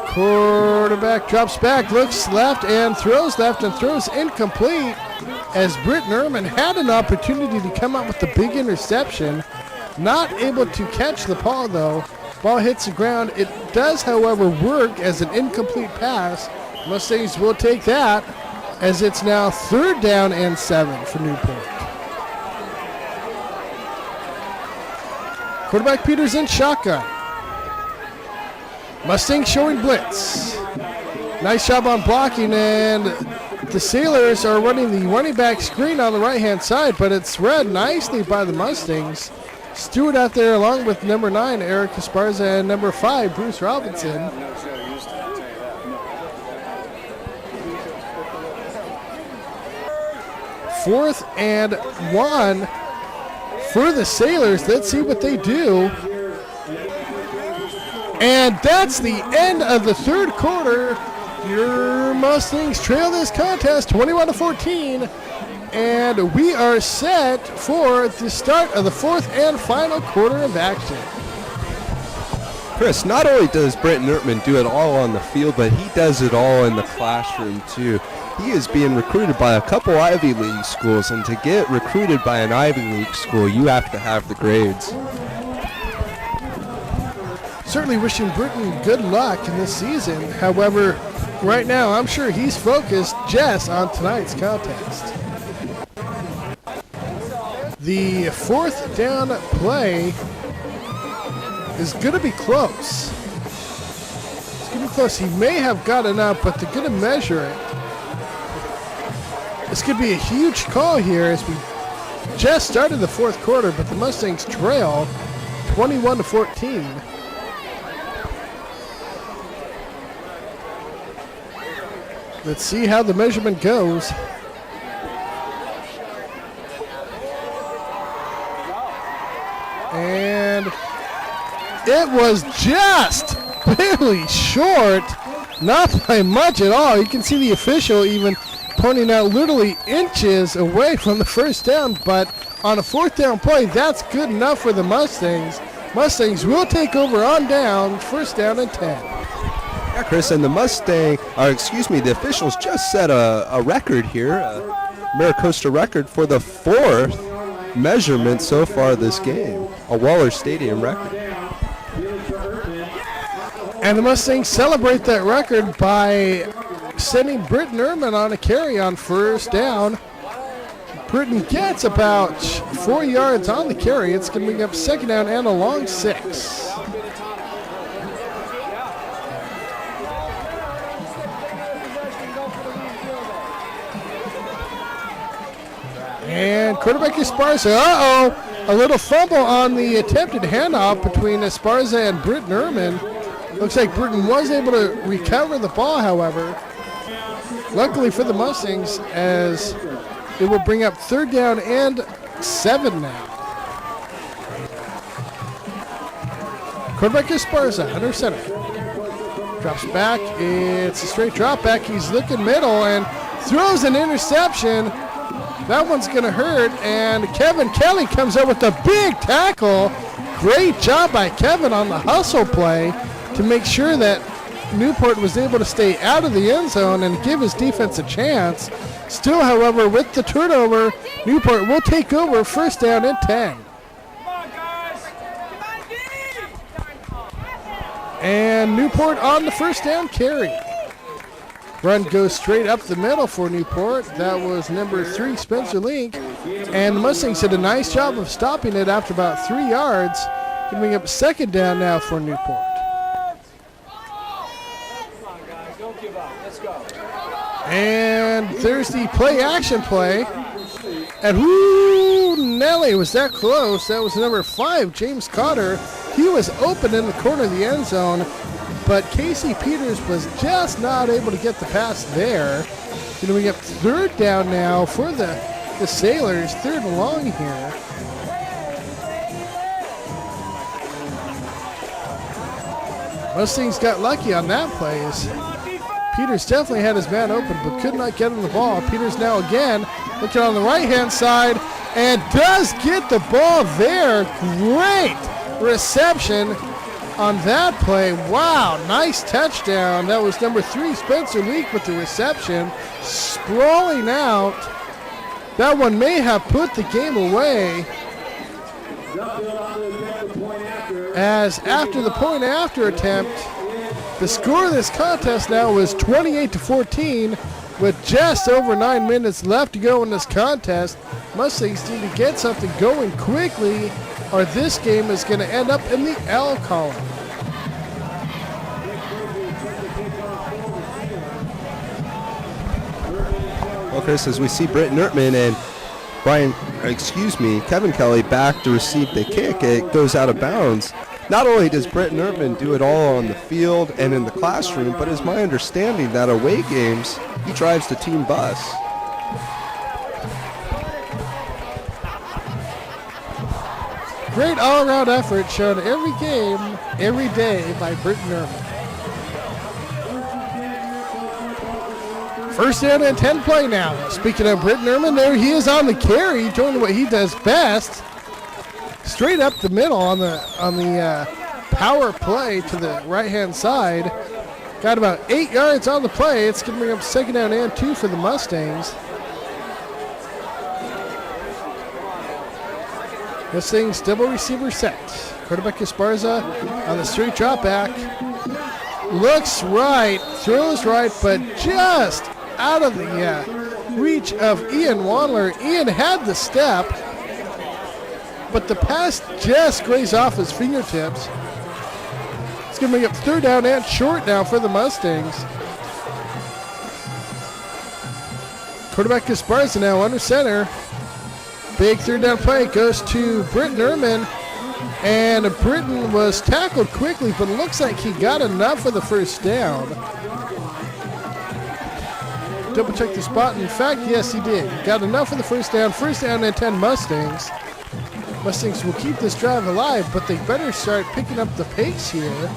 Quarterback drops back, looks left and throws incomplete as Britton Ehrman had an opportunity to come up with the big interception. Not able to catch the ball though. Ball hits the ground. It does, however, work as an incomplete pass. Mustangs will take that as it's now third down and 7 for Newport. Quarterback Peters in shotgun. Mustangs showing blitz. Nice job on blocking, and the Sailors are running the running back screen on the right-hand side, but it's read nicely by the Mustangs. Stewart out there along with number 9, Eric Esparza, and number 5, Bruce Robinson. Fourth and 1 for the Sailors. Let's see what they do. And that's the end of the third quarter. Your Mustangs trail this contest 21-14. And we are set for the start of the fourth and final quarter of action. Chris, not only does Brenton Ertman do it all on the field, but he does it all in the classroom too. He is being recruited by a couple Ivy League schools, and to get recruited by an Ivy League school, you have to have the grades. Certainly wishing Britton good luck in this season. However, right now I'm sure he's focused just on tonight's contest. The fourth down play is going to be close. It's going to be close. He may have gotten up, but they're going to measure it. This could be a huge call here as we just started the fourth quarter, but the Mustangs trail 21-14. Let's see how the measurement goes. And it was just barely short, not by much at all. You can see the official even pointing out literally inches away from the first down, but on a fourth down play, that's good enough for the Mustangs. Mustangs will take over on down, first down and 10. Yeah, Chris, and the officials just set a record here, a Maricosta record for the fourth measurement so far this game, a Waller Stadium record. And the Mustangs celebrate that record by sending Britton Erman on a carry on first down. Britton gets about 4 yards on the carry. It's going to bring up second down and a long 6. And quarterback Esparza, a little fumble on the attempted handoff between Esparza and Britton Erman. Looks like Britton was able to recover the ball, however. Luckily for the Mustangs, as it will bring up third down and 7 now. Quarterback Esparza under center. Drops back. It's a straight drop back. He's looking middle and throws an interception. That one's going to hurt, and Kevin Kelly comes up with a big tackle. Great job by Kevin on the hustle play to make sure that Newport was able to stay out of the end zone and give his defense a chance. Still, however, with the turnover, Newport will take over first down and 10. And Newport on the first down carry. Run goes straight up the middle for Newport. That was number 3, Spencer Link. And the Mustangs did a nice job of stopping it after about 3 yards. Giving up second down now for Newport. And there's the play-action play. And Nelly was that close. That was number 5, James Cotter. He was open in the corner of the end zone, but Casey Peters was just not able to get the pass there. We got third down now for the Sailors, third and long here. Mustangs got lucky on that play. Peters definitely had his man open, but could not get him the ball. Peters now again looking on the right-hand side and does get the ball there. Great reception on that play. Wow, nice touchdown. That was number 3, Spencer Leak with the reception. Sprawling out. That one may have put the game away, as after the point after attempt, the score of this contest now is 28-14 with just over 9 minutes left to go in this contest. Mustangs need to get something going quickly, or this game is going to end up in the L column. Well, Chris, as we see Britton Ertman and Kevin Kelly back to receive the kick, it goes out of bounds. Not only does Britton Ertman do it all on the field and in the classroom, but it's my understanding that away games, he drives the team bus. Great all-around effort shown every game, every day by Britton Ehrman. First down and 10 play now. Speaking of Britton Ehrman, there he is on the carry, doing what he does best. Straight up the middle on the power play to the right-hand side. Got about 8 yards on the play. It's going to bring up second down and 2 for the Mustangs. Mustangs double receiver set. Quarterback Esparza on the straight drop back. Looks right, throws right, but just out of the reach of Ian Wandler. Ian had the step, but the pass just grazed off his fingertips. It's going to bring up third down and short now for the Mustangs. Quarterback Esparza now under center. Big third down play goes to Britton Ehrman. And Britton was tackled quickly, but it looks like he got enough for the first down. Double check the spot. In fact, yes, he did. Got enough for the first down. First down and 10 Mustangs. Mustangs will keep this drive alive, but they better start picking up the pace here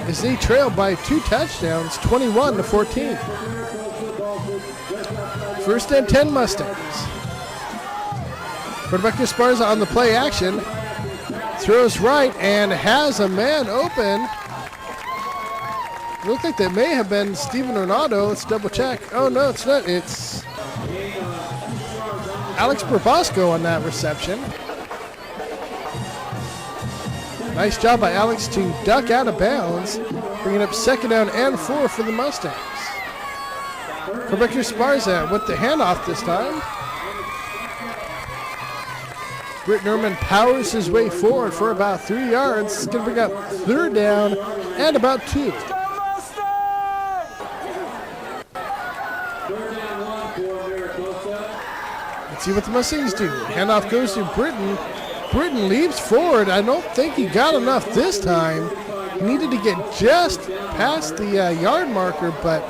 as they trail by 2 touchdowns, 21-14. First and 10 Mustangs. Quarterback Esparza on the play action. Throws right and has a man open. Looked like that may have been Steven Ronaldo. Let's double check. Oh, no, it's not. It's Alex Probosco on that reception. Nice job by Alex to duck out of bounds, bringing up second down and 4 for the Mustangs. Quarterback Esparza with the handoff this time. Britton Ehrman powers his way forward for about 3 yards. It's going to bring up third down and about 2. Let's see what the Mustangs do. Handoff goes to Britton. Britton leaps forward. I don't think he got enough this time. He needed to get just past the yard marker, but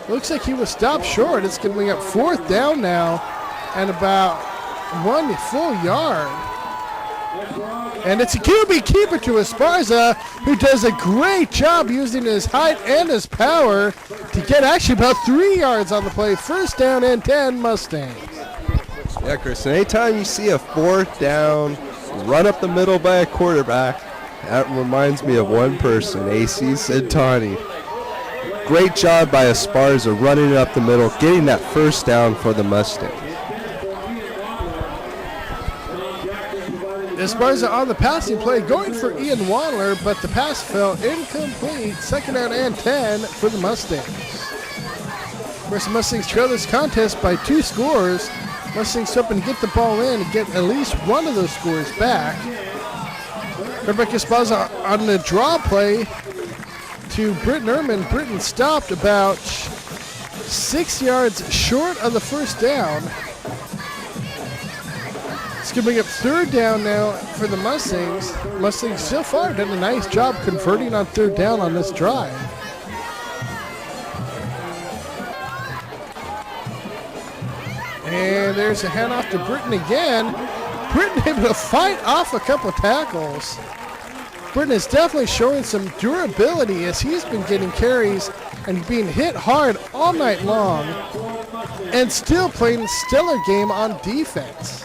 looks like he was stopped short. It's going to bring up fourth down now and about 1 full yard. And it's a QB keeper to Esparza, who does a great job using his height and his power to get actually about 3 yards on the play. First down and 10 Mustangs. Yeah, Chris, and anytime you see a fourth down, run up the middle by a quarterback, that reminds me of one person, AC Santani. Great job by Esparza running it up the middle, getting that first down for the Mustangs. Esparza on the passing play, going for Ian Wandler, but the pass fell incomplete. Second down and 10 for the Mustangs. Of course, the Mustangs trail this contest by 2 scores. Mustangs hoping to get the ball in and get at least one of those scores back. Quarterback Esparza on the draw play to Britton Ehrman. Britton stopped about 6 yards short of the first down. It's going to bring up third down now for the Mustangs. Mustangs so far done a nice job converting on third down on this drive. And there's a handoff to Britton again. Britton able to fight off a couple tackles. Britton is definitely showing some durability as he's been getting carries and being hit hard all night long and still playing a stellar game on defense.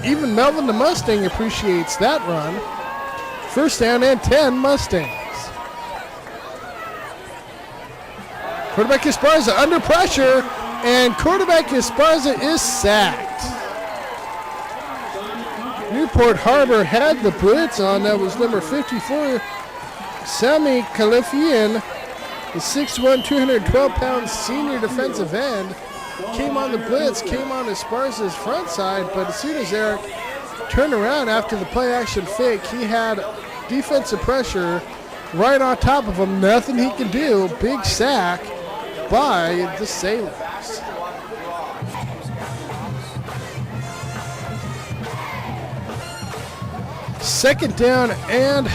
Even Melvin the Mustang appreciates that run. First down and 10 Mustangs. Quarterback Esparza under pressure, and quarterback Esparza is sacked. Newport Harbor had the blitz on. That was number 54, Sami Khalifian, the 6'1", 212-pound senior defensive end. Came on the blitz, came on Esparza's front side, but as soon as Eric turned around after the play-action fake, he had defensive pressure right on top of him. Nothing he can do. Big sack by the Sailors. Second down and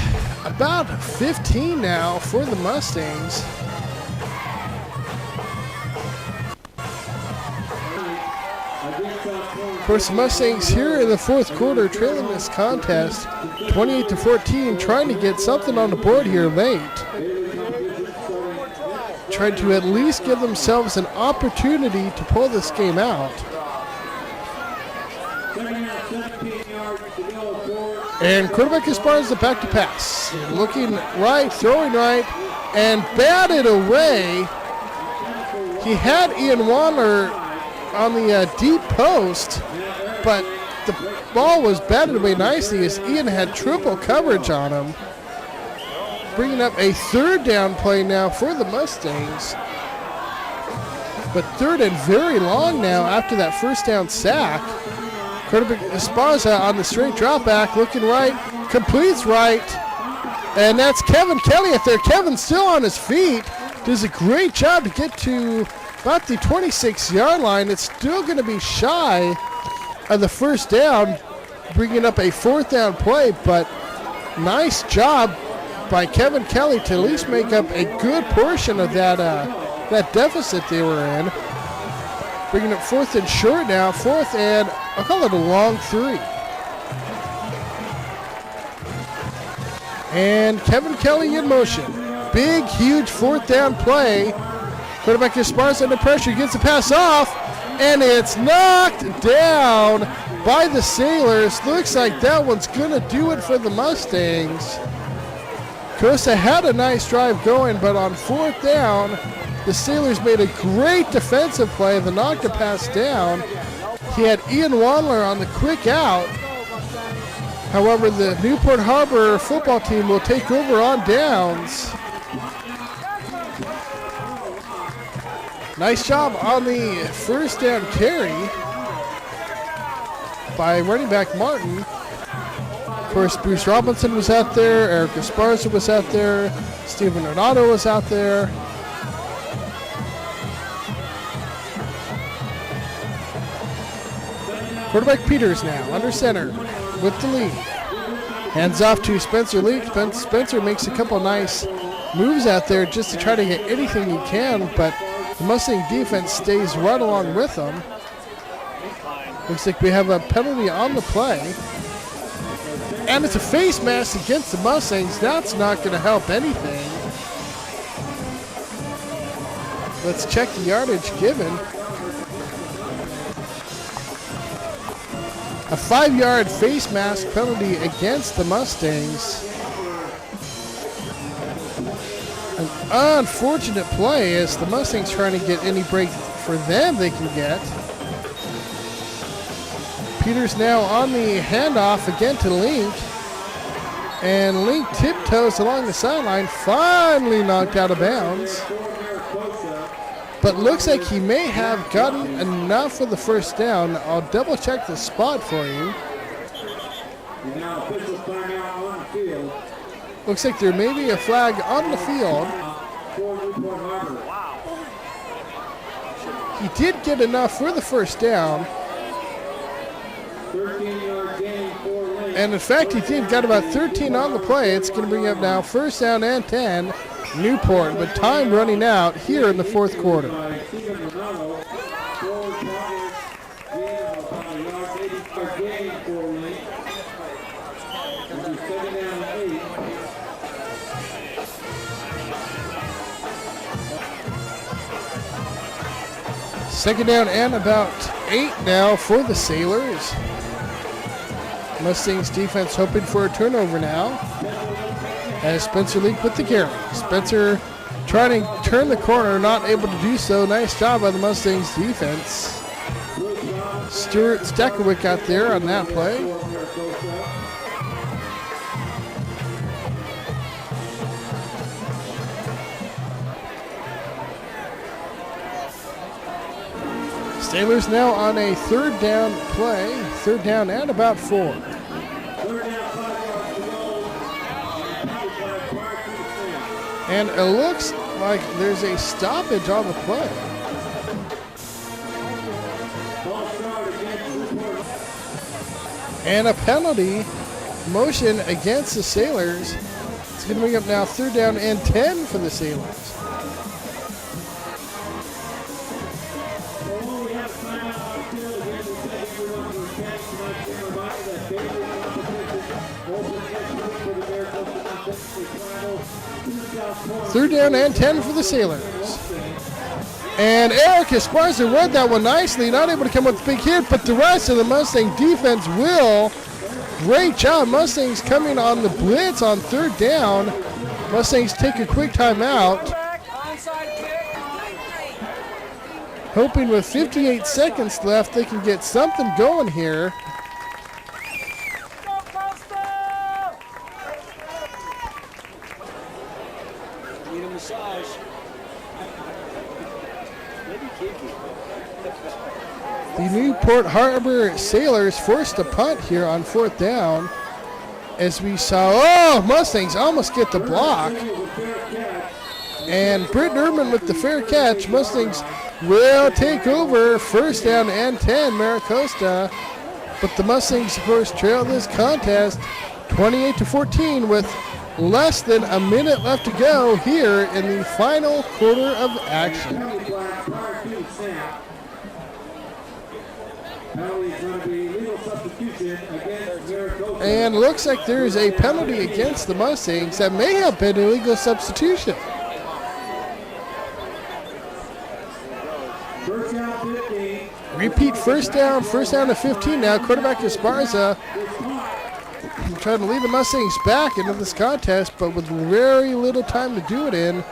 about 15 now for the Mustangs. Of course, the Mustangs here in the fourth quarter trailing this contest 28-14, trying to get something on the board here late. Trying to at least give themselves an opportunity to pull this game out. And quarterback Esparza back to pass. Looking right, throwing right, and batted away. He had Ian Waller on the deep post, but the ball was batted away nicely as Ian had triple coverage on him. Bringing up a third down play now for the Mustangs. But third and very long now after that first down sack. Quarterback Esparza on the straight drop back, looking right, completes right, and that's Kevin Kelly up there. Kevin's still on his feet, does a great job to get to about the 26-yard line. It's still going to be shy of the first down, bringing up a fourth down play, but nice job by Kevin Kelly to at least make up a good portion of that deficit they were in. Bringing up fourth and short now, fourth and I'll call it a long three. And Kevin Kelly in motion. Big, huge fourth down play. Quarterback Esparza under pressure, gets the pass off, and it's knocked down by the Sailors. Looks like that one's going to do it for the Mustangs. Costa had a nice drive going, but on fourth down, the Sailors made a great defensive play. They knocked the pass down. He had Ian Wandler on the quick out. However, the Newport Harbor football team will take over on downs. Nice job on the first down carry by running back Martin. Of course, Bruce Robinson was out there, Eric Esparza was out there, Steven Renato was out there. Quarterback Peters now under center with the lead. Hands off to Spencer Leak. Spencer makes a couple nice moves out there just to try to get anything he can, but the Mustang defense stays right along with them. Looks like we have a penalty on the play. And it's a face mask against the Mustangs. That's not going to help anything. Let's check the yardage given. A 5-yard face mask penalty against the Mustangs. An unfortunate play as the Mustangs trying to get any break for them they can get. Peters now on the handoff again to Link. And Link tiptoes along the sideline, finally knocked out of bounds. But looks like he may have gotten enough for the first down. I'll double check the spot for you. Looks like there may be a flag on the field. He did get enough for the first down. And in fact, he did got about 13 on the play. It's going to bring up now first down and 10, Newport, but time running out here in the fourth quarter. Second down and about 8 now for the Sailors. Mustangs defense hoping for a turnover now as Spencer Leak with the carry. Spencer trying to turn the corner, not able to do so. Nice job by the Mustangs defense. Stuart Stackerwick out there on that play. Sailors now on a third down play, third down and about 4. And it looks like there's a stoppage on the play. And a penalty motion against the Sailors. It's going to bring up now third down and 10 for the Sailors. Third down and 10 for the Sailors. And Eric Esparza read that one nicely, not able to come up with a big hit, but the rest of the Mustang defense will. Great job. Mustangs coming on the blitz on third down. Mustangs take a quick timeout. Hoping with 58 seconds left they can get something going here. Need a massage. The Newport Harbor Sailors forced a punt here on fourth down. As we saw, Mustangs almost get the block. And Britt Nerman with the fair catch. Mustangs will take over first down and 10, Maricosta. But the Mustangs, of course, trail this contest 28-14 with less than a minute left to go here in the final quarter of action. And looks like there is a penalty against the Mustangs that may have been a legal substitution. Repeat first down to 15 now. Quarterback Esparza trying to lead the Mustangs back into this contest, but with very little time to do it in.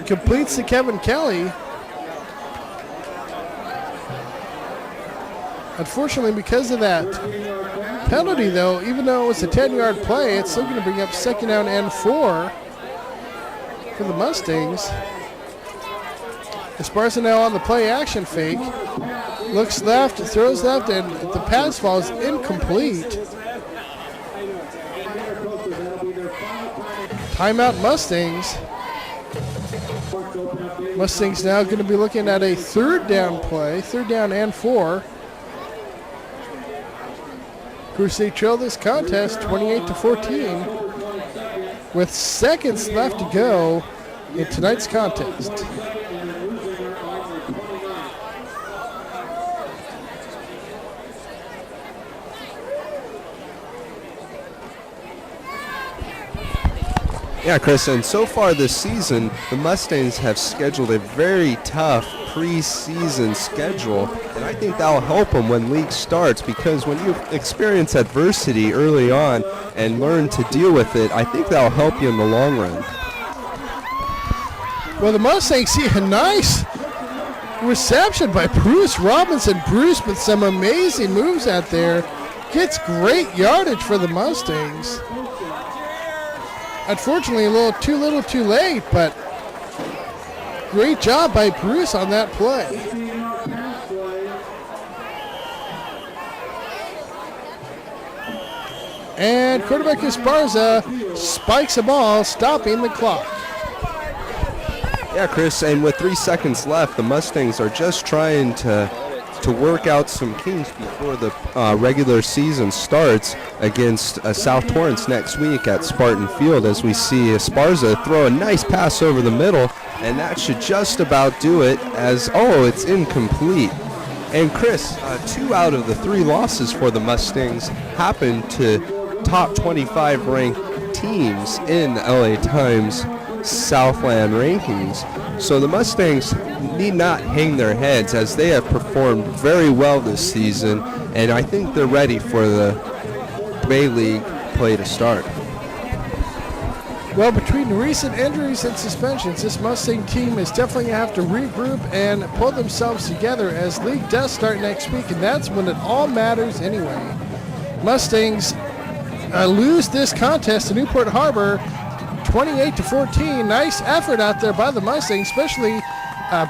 Completes to Kevin Kelly. Unfortunately, because of that penalty, though, even though it was a 10-yard play, it's still going to bring up second down and 4 for the Mustangs. Esparza now on the play action fake. Looks left, throws left, and the pass falls incomplete. Timeout Mustangs. Mustangs now going to be looking at a third down play, third down and 4. Of course, they trail this contest 28-14 with seconds left to go in tonight's contest. Yeah, Chris, and so far this season, the Mustangs have scheduled a very tough preseason schedule, and I think that'll help them when league starts, because when you experience adversity early on and learn to deal with it, I think that'll help you in the long run. Well, the Mustangs see a nice reception by Bruce Robinson. Bruce with some amazing moves out there. Gets great yardage for the Mustangs. Unfortunately, a little too late, but great job by Bruce on that play. And quarterback Esparza spikes a ball, stopping the clock. Yeah, Chris, and with 3 seconds left, the Mustangs are just trying to work out some kinks before the regular season starts against South Torrance next week at Spartan Field, as we see Esparza throw a nice pass over the middle, and that should just about do it as, it's incomplete. And Chris, 2 out of the 3 losses for the Mustangs happen to top 25 ranked teams in the LA Times Southland rankings. So the Mustangs need not hang their heads, as they have performed very well this season, and I think they're ready for the Bay League play to start. Well, between recent injuries and suspensions, this Mustang team is definitely going to have to regroup and pull themselves together as league does start next week, and that's when it all matters anyway. Mustangs lose this contest to Newport Harbor 28-14. Nice effort out there by the Mustangs, especially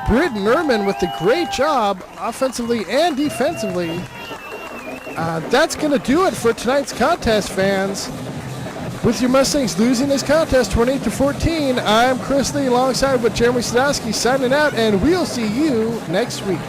Britt Nerman with the great job offensively and defensively. That's going to do it for tonight's contest, fans. With your Mustangs losing this contest 28-14, I'm Chris Lee alongside with Jeremy Sadowski signing out, and we'll see you next week.